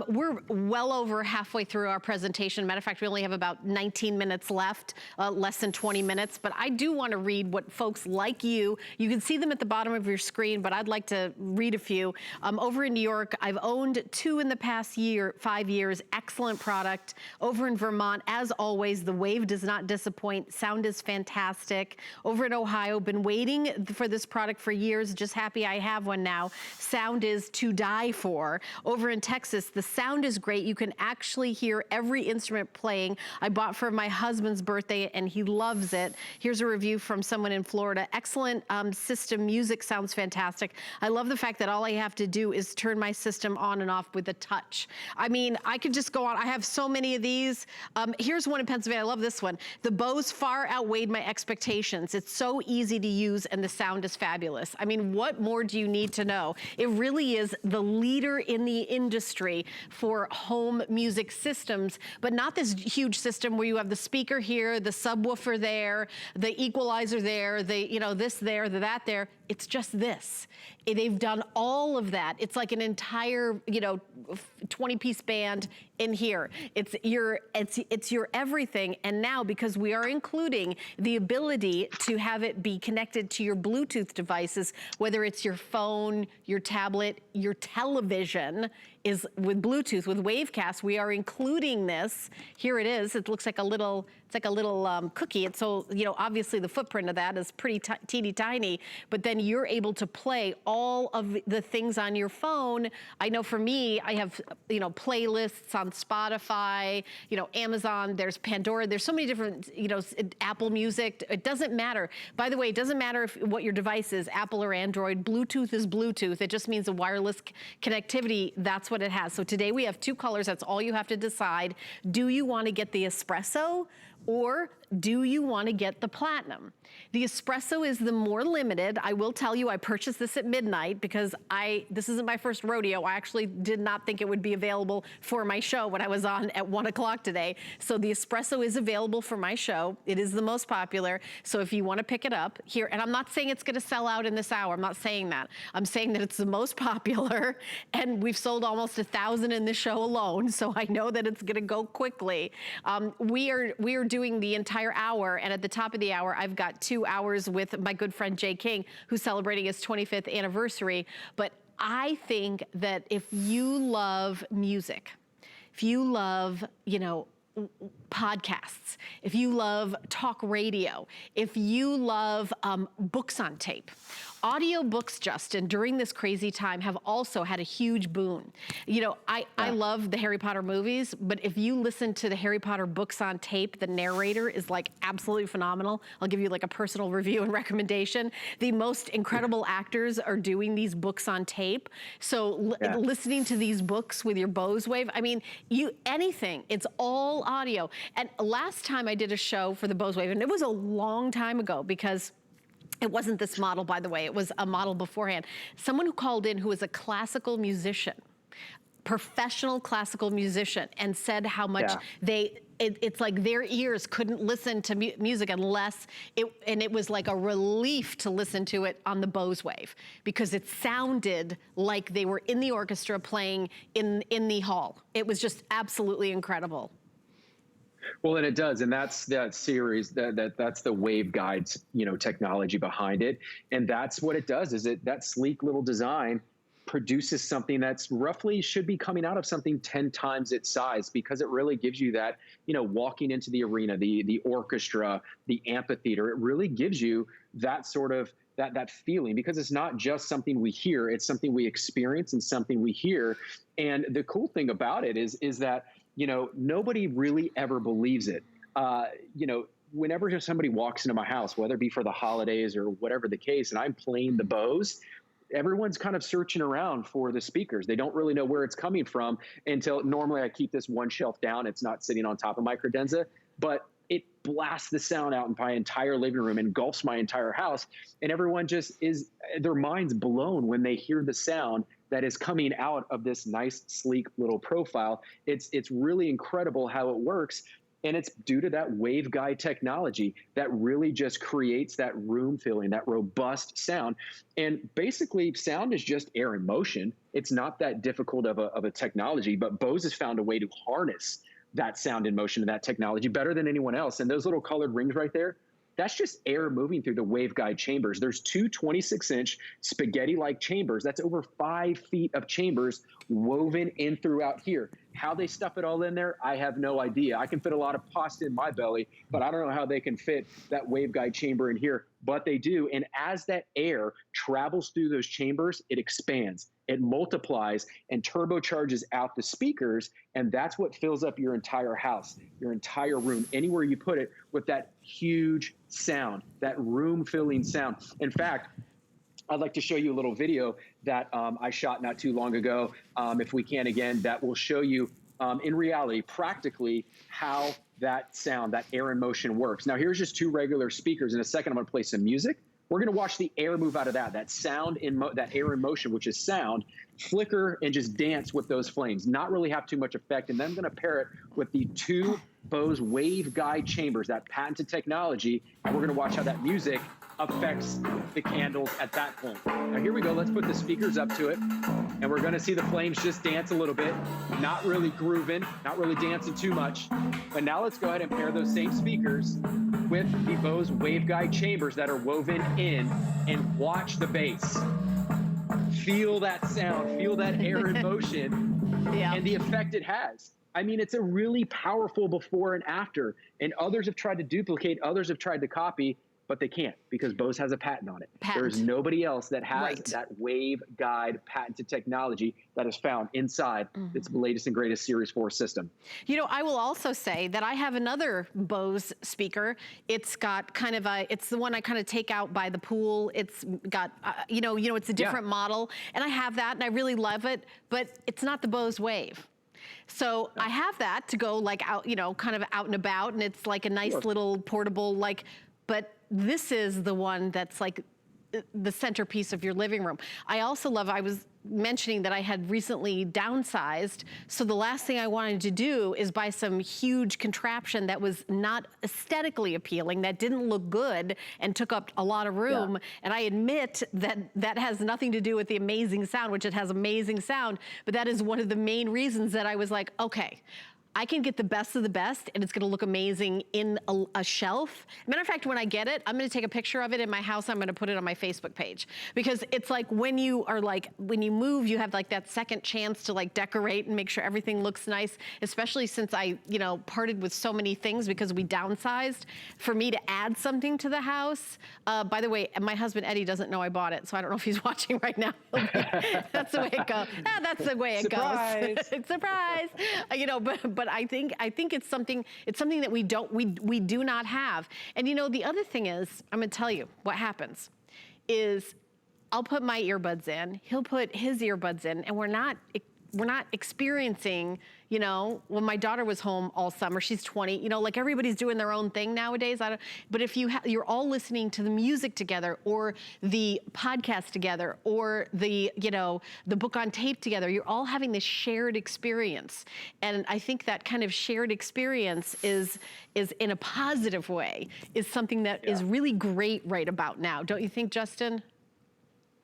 S1: We're well over halfway through our presentation. Matter of fact, we only have about 19 minutes left, less than 20 minutes, but I do want to read what folks like you can see them at the bottom of your screen, but I'd like to read a few. Over in New York, I've owned 2 in the past 5 years, excellent product. Over in Vermont, as always, the Wave does not disappoint, sound is fantastic. Over in Ohio, been waiting for this product for years, just happy I have one now. Sound is to die for. Over in Texas, the sound is great. You can actually hear every instrument playing. I bought for my husband's birthday and he loves it. Here's a review from someone in Florida. Excellent system, music sounds fantastic. I love the fact that all I have to do is turn my system on and off with a touch. I mean, I could just go on. I have so many of these. Here's one in Pennsylvania. I love this one. The Bose far outweighed my expectations. It's so easy to use and the sound is fabulous. I mean, what more do you need to know? It really is the leader in the industry for home music systems, but not this huge system where you have the speaker here, the subwoofer there, the equalizer there, this there, the that there. It's just this. They've done all of that. It's like an entire, 20-piece band in here. It's your everything. And now, because we are including the ability to have it be connected to your Bluetooth devices, whether it's your phone, your tablet, your television, is with Bluetooth, with Wavecast, we are including this. Here it is. It looks like a little, cookie. And so, obviously the footprint of that is pretty teeny tiny, but then you're able to play all of the things on your phone. I know for me, I have, playlists on Spotify, Amazon, there's Pandora, there's so many different, Apple Music. It doesn't matter. By the way, it doesn't matter what your device is, Apple or Android. Bluetooth is Bluetooth. It just means a wireless connectivity. That's what it has. So today we have 2 colors. That's all you have to decide. Do you want to get the espresso or do you want to get the platinum? The espresso is the more limited. I will tell you, I purchased this at midnight because this isn't my first rodeo. I actually did not think it would be available for my show when I was on at 1 o'clock today. So the espresso is available for my show. It is the most popular. So if you want to pick it up here, and I'm not saying it's going to sell out in this hour. I'm not saying that. I'm saying that it's the most popular, and we've sold almost 1,000 in this show alone. So I know that it's going to go quickly. We are doing the entire hour, and at the top of the hour, I've got 2 hours with my good friend Jay King, who's celebrating his 25th anniversary. But I think that if you love music, if you love, podcasts, if you love talk radio, if you love books on tape, audio books, Justin, during this crazy time have also had a huge boon. I love the Harry Potter movies, but if you listen to the Harry Potter books on tape, the narrator is like absolutely phenomenal. I'll give you like a personal review and recommendation. The most incredible actors are doing these books on tape. So listening to these books with your Bose Wave, I mean, anything, it's all audio. And last time I did a show for the Bose Wave, and it was a long time ago because it wasn't this model, by the way. It was a model beforehand. Someone who called in who was a classical musician, professional classical musician, and said how much it's like their ears couldn't listen to music unless it was like a relief to listen to it on the Bose Wave because it sounded like they were in the orchestra playing in the hall. It was just absolutely incredible.
S2: Well, and it does, and that's that series that's the waveguides, technology behind it, and that's what it does. Is that sleek little design produces something that's roughly should be coming out of something 10 times its size because it really gives you that, walking into the arena, the orchestra, the amphitheater. It really gives you that sort of that feeling because it's not just something we hear; it's something we experience and something we hear. And the cool thing about it is that nobody really ever believes it. Whenever somebody walks into my house, whether it be for the holidays or whatever the case, and I'm playing the Bose, everyone's kind of searching around for the speakers. They don't really know where it's coming from until normally I keep this one shelf down. It's not sitting on top of my credenza, but it blasts the sound out in my entire living room, engulfs my entire house. And everyone just their mind's blown when they hear the sound that is coming out of this nice, sleek little profile. It's really incredible how it works. And it's due to that waveguide technology that really just creates that room feeling, that robust sound. And basically, sound is just air in motion. It's not that difficult of a technology, but Bose has found a way to harness that sound in motion and that technology better than anyone else. And those little colored rings right there, that's just air moving through the waveguide chambers. There's two 26-inch spaghetti-like chambers. That's over 5 feet of chambers woven in throughout here. How they stuff it all in there, I have no idea. I can fit a lot of pasta in my belly, but I don't know how they can fit that waveguide chamber in here, but they do. And as that air travels through those chambers, it expands, it multiplies, and turbocharges out the speakers, and that's what fills up your entire house, your entire room, anywhere you put it, with that huge sound, that room-filling sound. In fact, I'd like to show you a little video that I shot not too long ago, if we can again, that will show you in reality, practically, how that sound, that air in motion works. Now, here's just 2 regular speakers. In a second, I'm going to play some music. We're going to watch the air move out of that sound that air in motion, which is sound, flicker and just dance with those flames, not really have too much effect. And then I'm going to pair it with the 2 Bose waveguide chambers, that patented technology, and we're going to watch how that music affects the candles at that point. Now here we go. Let's put the speakers up to it, and we're going to see the flames just dance a little bit, not really grooving, not really dancing too much. But now let's go ahead and pair those same speakers with the Bose waveguide chambers that are woven in, and watch the bass. Feel that sound, feel that air in motion, and the effect it has. I mean, it's a really powerful before and after, and others have tried to duplicate, others have tried to copy, but they can't because Bose has a patent on it. There's nobody else that has that waveguide patented technology that is found inside its latest and greatest Series 4 system.
S1: I will also say that I have another Bose speaker. It's got kind of it's the one I kind of take out by the pool. It's got, it's a different model, and I have that, and I really love it, but it's not the Bose Wave. So I have that to go like out, you know, kind of out and about, and it's like a nice little portable, like, but this is the one that's like the centerpiece of your living room. I also love, I was mentioning that I had recently downsized, so the last thing I wanted to do is buy some huge contraption that was not aesthetically appealing, that didn't look good and took up a lot of room. Yeah. And I admit that that has nothing to do with the amazing sound, which it has amazing sound, but that is one of the main reasons that I was like, okay, I can get the best of the best and it's gonna look amazing in a shelf. Matter of fact, when I get it, I'm gonna take a picture of it in my house, I'm gonna put it on my Facebook page. Because it's like when you are like, when you move, you have like that second chance to like decorate and make sure everything looks nice, especially since I, you know, parted with so many things because we downsized. For me to add something to the house, by the way, my husband Eddie doesn't know I bought it, so I don't know if he's watching right now. That's the way it goes. That's the way it goes. Surprise! You know, but I think it's something that we do not have. And you know, the other thing is, I'm gonna tell you what happens is I'll put my earbuds in, he'll put his earbuds in, and we're not experiencing, you know, when my daughter was home all summer, she's 20, you know, like everybody's doing their own thing nowadays. But if you're all listening to the music together or the podcast together or the, you know, the book on tape together, you're all having this shared experience. And I think that kind of shared experience is in a positive way, is something that is really great right about now. Don't you think, Justin?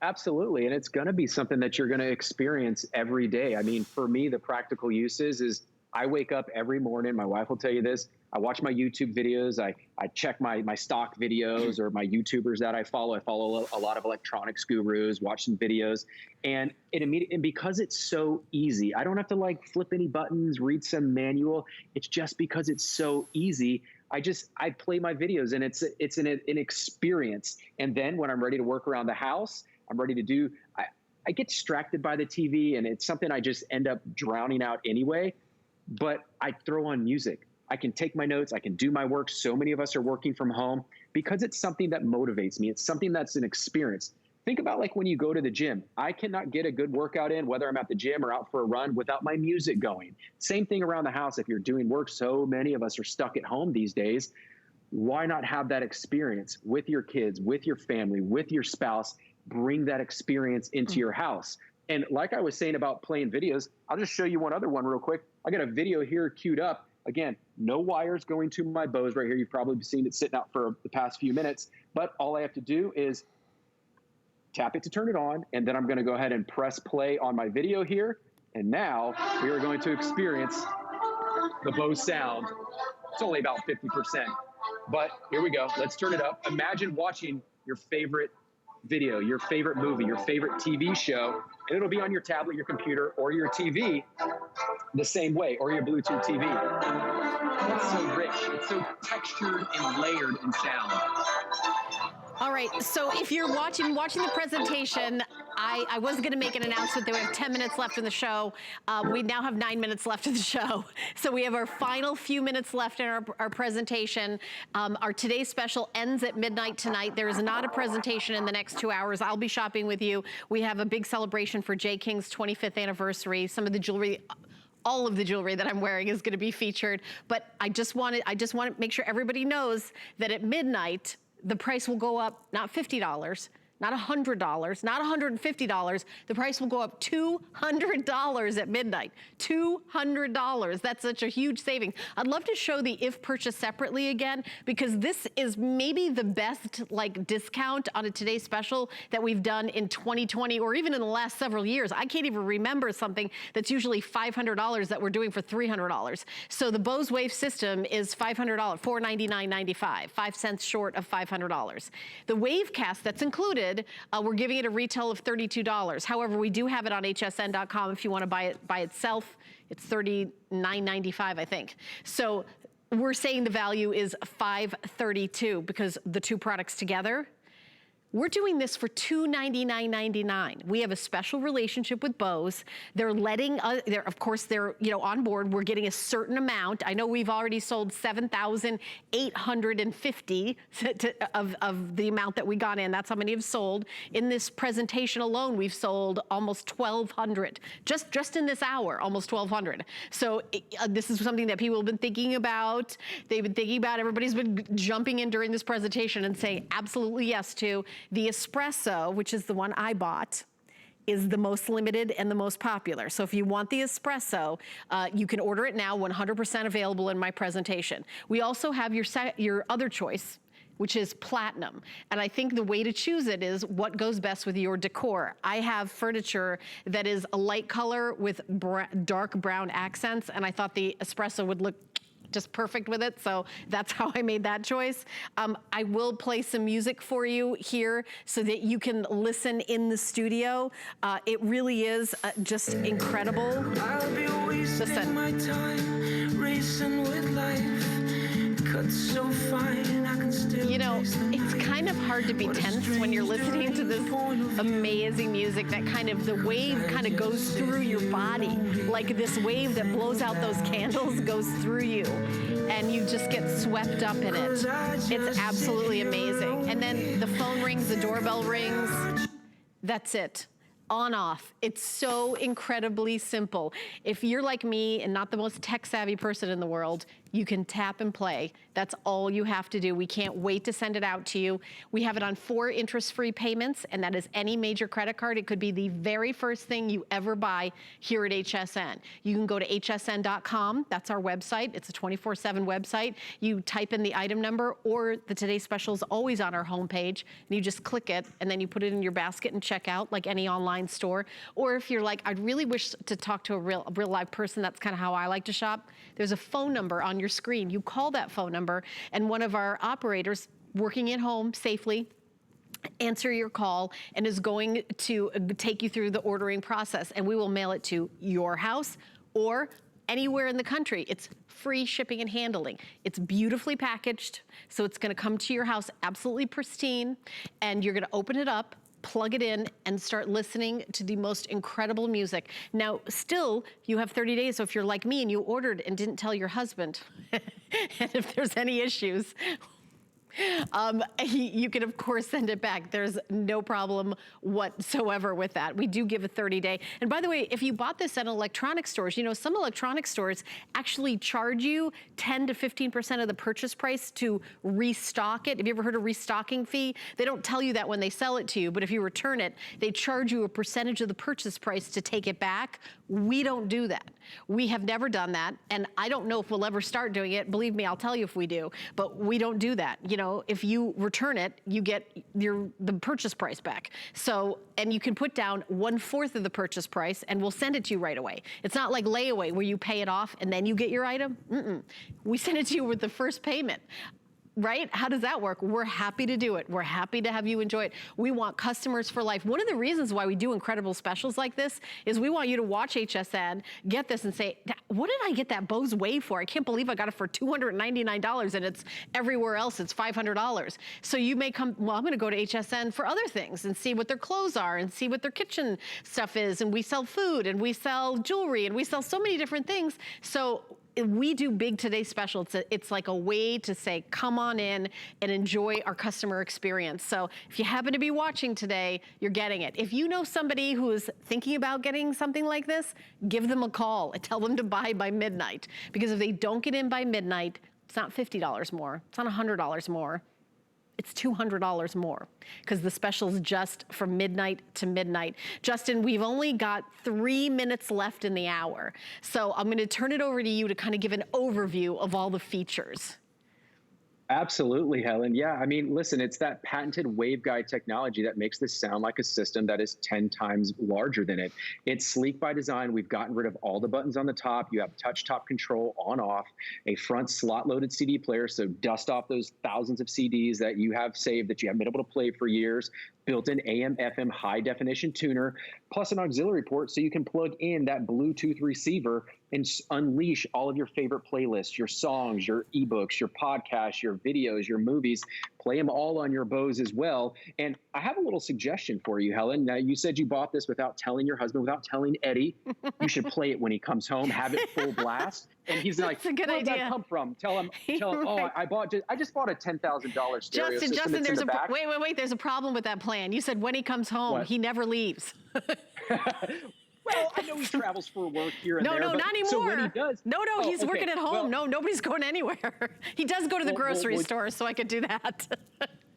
S2: Absolutely. And it's going to be something that you're going to experience every day. I mean, for me, the practical uses is I wake up every morning. My wife will tell you this. I watch my YouTube videos. I check my stock videos or my YouTubers that I follow. I follow a lot of electronics gurus, watch some videos. And and because it's so easy, I don't have to like flip any buttons, read some manual. It's just because it's so easy. I play my videos and it's an experience. And then when I'm ready to work around the house, I'm ready to do, I get distracted by the TV and it's something I just end up drowning out anyway, but I throw on music. I can take my notes, I can do my work. So many of us are working from home because it's something that motivates me. It's something that's an experience. Think about like when you go to the gym. I cannot get a good workout in, whether I'm at the gym or out for a run, without my music going. Same thing around the house. If you're doing work, so many of us are stuck at home these days. Why not have that experience with your kids, with your family, with your spouse? Bring that experience into your house. And like I was saying about playing videos, I'll just show you one other one real quick. I got a video here queued up. Again, no wires going to my Bose right here. You've probably seen it sitting out for the past few minutes, but all I have to do is tap it to turn it on. And then I'm going to go ahead and press play on my video here. And now we are going to experience the Bose sound. It's only about 50%, but here we go. Let's turn it up. Imagine watching your favorite video, your favorite movie, your favorite TV show, and it'll be on your tablet, your computer, or your TV the same way, or your Bluetooth TV. It's so rich, it's so textured and layered in sound.
S1: All right, so if you're watching the presentation, I was gonna make an announcement that we have 10 minutes left in the show. We now have 9 minutes left of the show. So we have our final few minutes left in our presentation. Our today's special ends at midnight tonight. There is not a presentation in the next 2 hours. I'll be shopping with you. We have a big celebration for J. King's 25th anniversary. Some of the jewelry, all of the jewelry that I'm wearing is gonna be featured. But I just want to make sure everybody knows that at midnight, the price will go up, not $50, not $100, not $150. The price will go up $200 at midnight. $200. That's such a huge saving. I'd love to show the if purchased separately again, because this is maybe the best like discount on a today's special that we've done in 2020 or even in the last several years. I can't even remember something that's usually $500 that we're doing for $300. So the Bose Wave system is $500, $499.95, 5 cents short of $500. The Wavecast that's included, we're giving it a retail of $32. However, we do have it on hsn.com if you want to buy it by itself. It's $39.95, I think. So we're saying the value is $532 because the two products together. We're doing this for $299.99. We have a special relationship with Bose. They're letting us, of course, they're on board. We're getting a certain amount. I know we've already sold 7,850 of the amount that we got in. That's how many have sold. In this presentation alone, we've sold almost 1,200. Just in this hour, almost 1,200. So this is something that people have been thinking about. They've been thinking about. Everybody's been jumping in during this presentation and saying absolutely yes to. The espresso, which is the one I bought, is the most limited and the most popular. So if you want the espresso, you can order it now, 100% available in my presentation. We also have your other choice, which is platinum. And I think the way to choose it is what goes best with your decor. I have furniture that is a light color with dark brown accents, and I thought the espresso would look just perfect with it, so that's how I made that choice. I will play some music for you here so that you can listen in the studio. It really is just incredible.
S3: I'll be wasting my time racing with life. Cut so fine, I can still
S1: it's kind of hard to be tense when you're listening to this amazing music that the wave kind of goes through your body. Like this wave that blows out those candles goes through you and you just get swept up in it. It's absolutely amazing. And then the phone rings, the doorbell rings. That's it. On, off. It's so incredibly simple. If you're like me and not the most tech savvy person in the world, you can tap and play. That's all you have to do. We can't wait to send it out to you. We have it on 4 interest-free payments, and that is any major credit card. It could be the very first thing you ever buy here at HSN. You can go to hsn.com. That's our website. It's a 24/7 website. You type in the item number, or the Today Special is always on our homepage, and you just click it, and then you put it in your basket and check out like any online store. Or if you're like, I'd really wish to talk to a real live person, that's kind of how I like to shop, there's a phone number on your screen. You call that phone number, and one of our operators working at home safely answer your call and is going to take you through the ordering process, and we will mail it to your house or anywhere in the country. It's free shipping and handling. It's beautifully packaged, so it's gonna come to your house absolutely pristine, and you're gonna open it up, plug it in, and start listening to the most incredible music. Now, still, you have 30 days, so if you're like me and you ordered and didn't tell your husband, and if there's any issues, you can, of course, send it back. There's no problem whatsoever with that. We do give a 30-day. And by the way, if you bought this at electronic stores, some electronic stores actually charge you 10 to 15% of the purchase price to restock it. Have you ever heard of restocking fee? They don't tell you that when they sell it to you, but if you return it, they charge you a percentage of the purchase price to take it back. We don't do that. We have never done that, and I don't know if we'll ever start doing it. Believe me, I'll tell you if we do, but we don't do that. If you return it, you get the purchase price back. So, and you can put down 1/4 of the purchase price, and we'll send it to you right away. It's not like layaway where you pay it off and then you get your item. We send it to you with the first payment. Right? How does that work? We're happy to do it. We're happy to have you enjoy it. We want customers for life. One of the reasons why we do incredible specials like this is we want you to watch HSN, get this and say, what did I get that Bose Wave for? I can't believe I got it for $299 and it's everywhere else it's $500. So you may come, well, I'm gonna go to HSN for other things and see what their clothes are and see what their kitchen stuff is. And we sell food and we sell jewelry and we sell so many different things. So we do big Today Special. It's like a way to say, come on in and enjoy our customer experience. So if you happen to be watching today, you're getting it. If you know somebody who is thinking about getting something like this, give them a call and tell them to buy by midnight. Because if they don't get in by midnight, it's not $50 more, it's not $100 more. It's $200 more because the special's just from midnight to midnight. Justin, we've only got 3 minutes left in the hour. So I'm gonna turn it over to you to kind of give an overview of all the features.
S2: Absolutely, Helen. Yeah, I mean, listen, it's that patented waveguide technology that makes this sound like a system that is 10 times larger than it. It's sleek by design. We've gotten rid of all the buttons on the top. You have touch top control on off, a front slot loaded CD player. So dust off those thousands of CDs that you have saved that you haven't been able to play for years. Built-in AM, FM high definition tuner, plus an auxiliary port so you can plug in that Bluetooth receiver and unleash all of your favorite playlists, your songs, your ebooks, your podcasts, your videos, your movies. Play them all on your Bose as well. And I have a little suggestion for you, Helen. Now, you said you bought this without telling your husband, without telling Eddie. You should play it when he comes home, have it full blast. And he's like,
S1: That's a good
S2: where did
S1: idea.
S2: that come from? Tell him,
S1: Right.
S2: oh, I just bought a $10,000 stereo system.
S1: Justin,
S2: It's
S1: there's
S2: in the back.
S1: wait, there's a problem with that plan. You said when he comes home,
S2: What?
S1: he never leaves.
S2: Well, I know he travels for work here and
S1: No,
S2: there.
S1: no,
S2: but,
S1: not anymore.
S2: So when he does,
S1: no, he's
S2: okay.
S1: working at home.
S2: Well,
S1: No, nobody's going anywhere. He does go to the grocery store, so I could do that.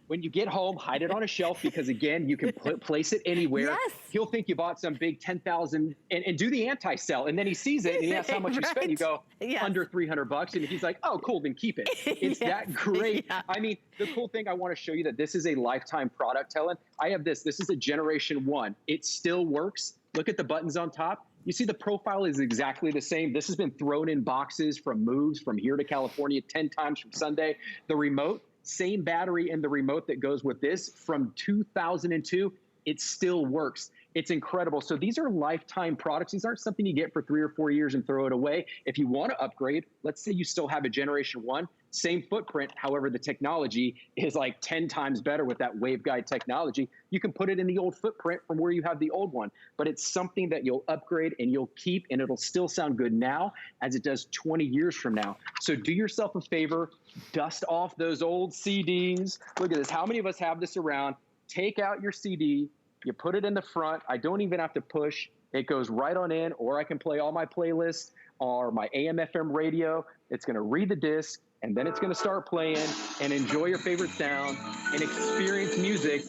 S2: when you get home, hide it on a shelf because, again, you can place it anywhere.
S1: Yes.
S2: He'll think you bought some big 10,000 and do the anti-sell. And then he sees it and he asks how much you spent. You go,
S1: Yes.
S2: under $300. And he's like, oh, cool, then keep it. It's
S1: Yes.
S2: that great.
S1: Yeah.
S2: I mean, the cool thing I want to show you that this is a lifetime product, Helen. I have this. This is a generation 1. It still works. Look at the buttons on top. You see the profile is exactly the same. This has been thrown in boxes from moves from here to California 10 times from Sunday. The remote, same battery in the remote that goes with this from 2002. It still works. It's incredible. So these are lifetime products. These aren't something you get for 3 or 4 years and throw it away. If you want to upgrade, let's say you still have a generation 1, same footprint. However, the technology is like 10 times better with that waveguide technology. You can put it in the old footprint from where you have the old one, but it's something that you'll upgrade and you'll keep, and it'll still sound good now as it does 20 years from now. So do yourself a favor, dust off those old CDs. Look at this. How many of us have this around? Take out your CD, you put it in the front. I don't even have to push. It goes right on in, or I can play all my playlists or my AM, FM radio. It's going to read the disc, and then it's going to start playing, and enjoy your favorite sound and experience music,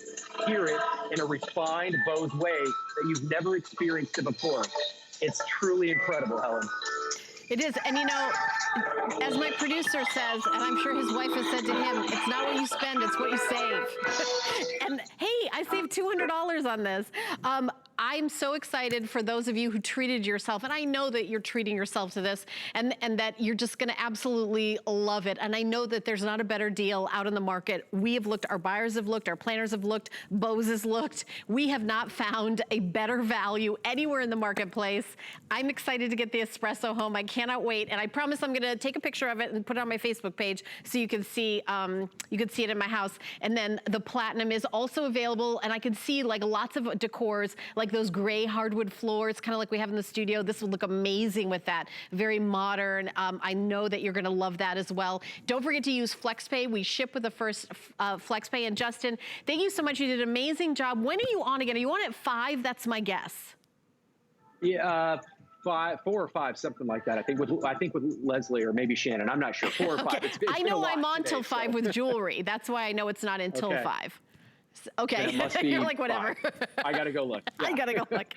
S2: hear it in a refined Bose way that you've never experienced it before. It's truly incredible, Helen.
S1: It is. And, you know, as my producer says, and I'm sure his wife has said to him, it's not what you spend, it's what you save. And, hey, I saved $200 on this. I'm so excited for those of you who treated yourself, and I know that you're treating yourself to this, and that you're just gonna absolutely love it. And I know that there's not a better deal out in the market. We have looked, our buyers have looked, our planners have looked, Bose has looked. We have not found a better value anywhere in the marketplace. I'm excited to get the espresso home. I cannot wait, and I promise I'm gonna take a picture of it and put it on my Facebook page so you can see it in my house. And then the platinum is also available, and I can see like lots of decors, like those gray hardwood floors, kind of like we have in the studio. This will look amazing with that. Very modern. I know that you're gonna love that as well. Don't forget to use FlexPay. We ship with the first FlexPay. And Justin, thank you so much. You did an amazing job. When are you on again? Are you on at 5? That's my guess.
S2: Yeah, 4 or 5, something like that. I think with Leslie or maybe Shannon. I'm not sure. 4 or 5.
S1: Okay.
S2: It's
S1: I know I'm on till 5 with jewelry. That's why I know it's not until 5. Okay, you're like, whatever.
S2: 5. I gotta go look. Yeah.
S1: I gotta go look.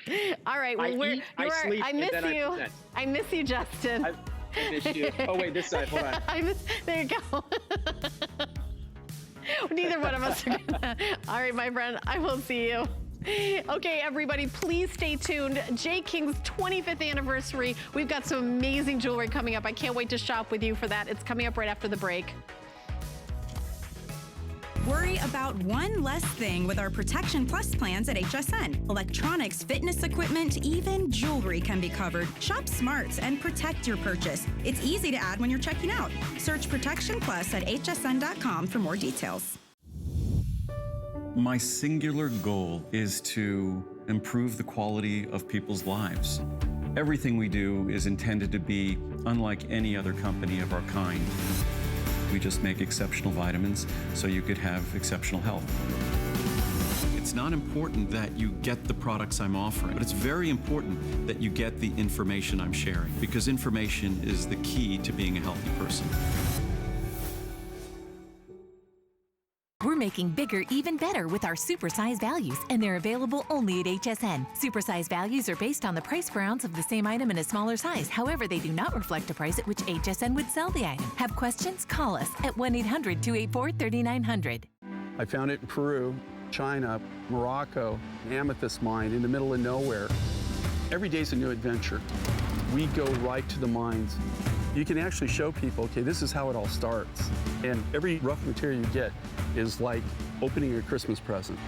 S1: All right, well,
S2: I sleep,
S1: I miss
S2: and then
S1: you.
S2: I
S1: I miss you, Justin.
S2: I miss you. Oh wait, this side. Hold on.
S1: There you go. Neither one of us are gonna. All right, my friend, I will see you. Okay, everybody, please stay tuned. J. King's 25th anniversary. We've got some amazing jewelry coming up. I can't wait to shop with you for that. It's coming up right after the break.
S4: Worry about one less thing with our Protection Plus plans at HSN. Electronics, fitness equipment, even jewelry can be covered. Shop smart and protect your purchase. It's easy to add when you're checking out. Search Protection Plus at hsn.com for more details.
S5: My singular goal is to improve the quality of people's lives. Everything we do is intended to be unlike any other company of our kind. We just make exceptional vitamins so you could have exceptional health. It's not important that you get the products I'm offering, but it's very important that you get the information I'm sharing, because information is the key to being a healthy person.
S6: We're making bigger even better with our supersize values, and they're available only at HSN. Supersize values are based on the price per ounce of the same item in a smaller size. However, they do not reflect a price at which HSN would sell the item. Have questions? Call us at 1-800-284-3900.
S7: I found it in Peru, China, Morocco, amethyst mine in the middle of nowhere. Every day's a new adventure. We go right to the mines. You can actually show people, okay, this is how it all starts. And every rough material you get is like opening a Christmas present.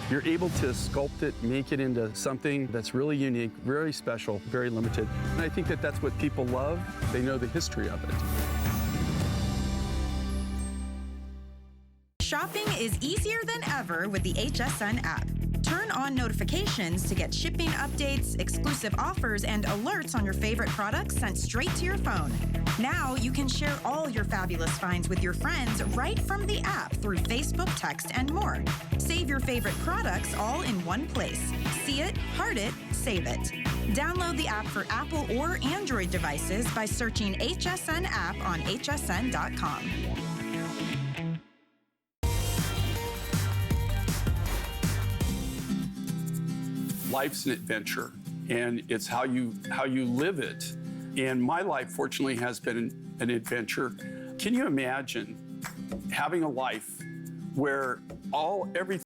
S7: You're able to sculpt it, make it into something that's really unique, very special, very limited. And I think that that's what people love. They know the history of it.
S4: Shopping is easier than ever with the HSN app. Turn on notifications to get shipping updates, exclusive offers, and alerts on your favorite products sent straight to your phone. Now you can share all your fabulous finds with your friends right from the app through Facebook, text, and more. Save your favorite products all in one place. See it, heart it, save it. Download the app for Apple or Android devices by searching HSN app on hsn.com.
S7: Life's an adventure, and it's how you live it. And my life, fortunately, has been an adventure. Can you imagine having a life where everything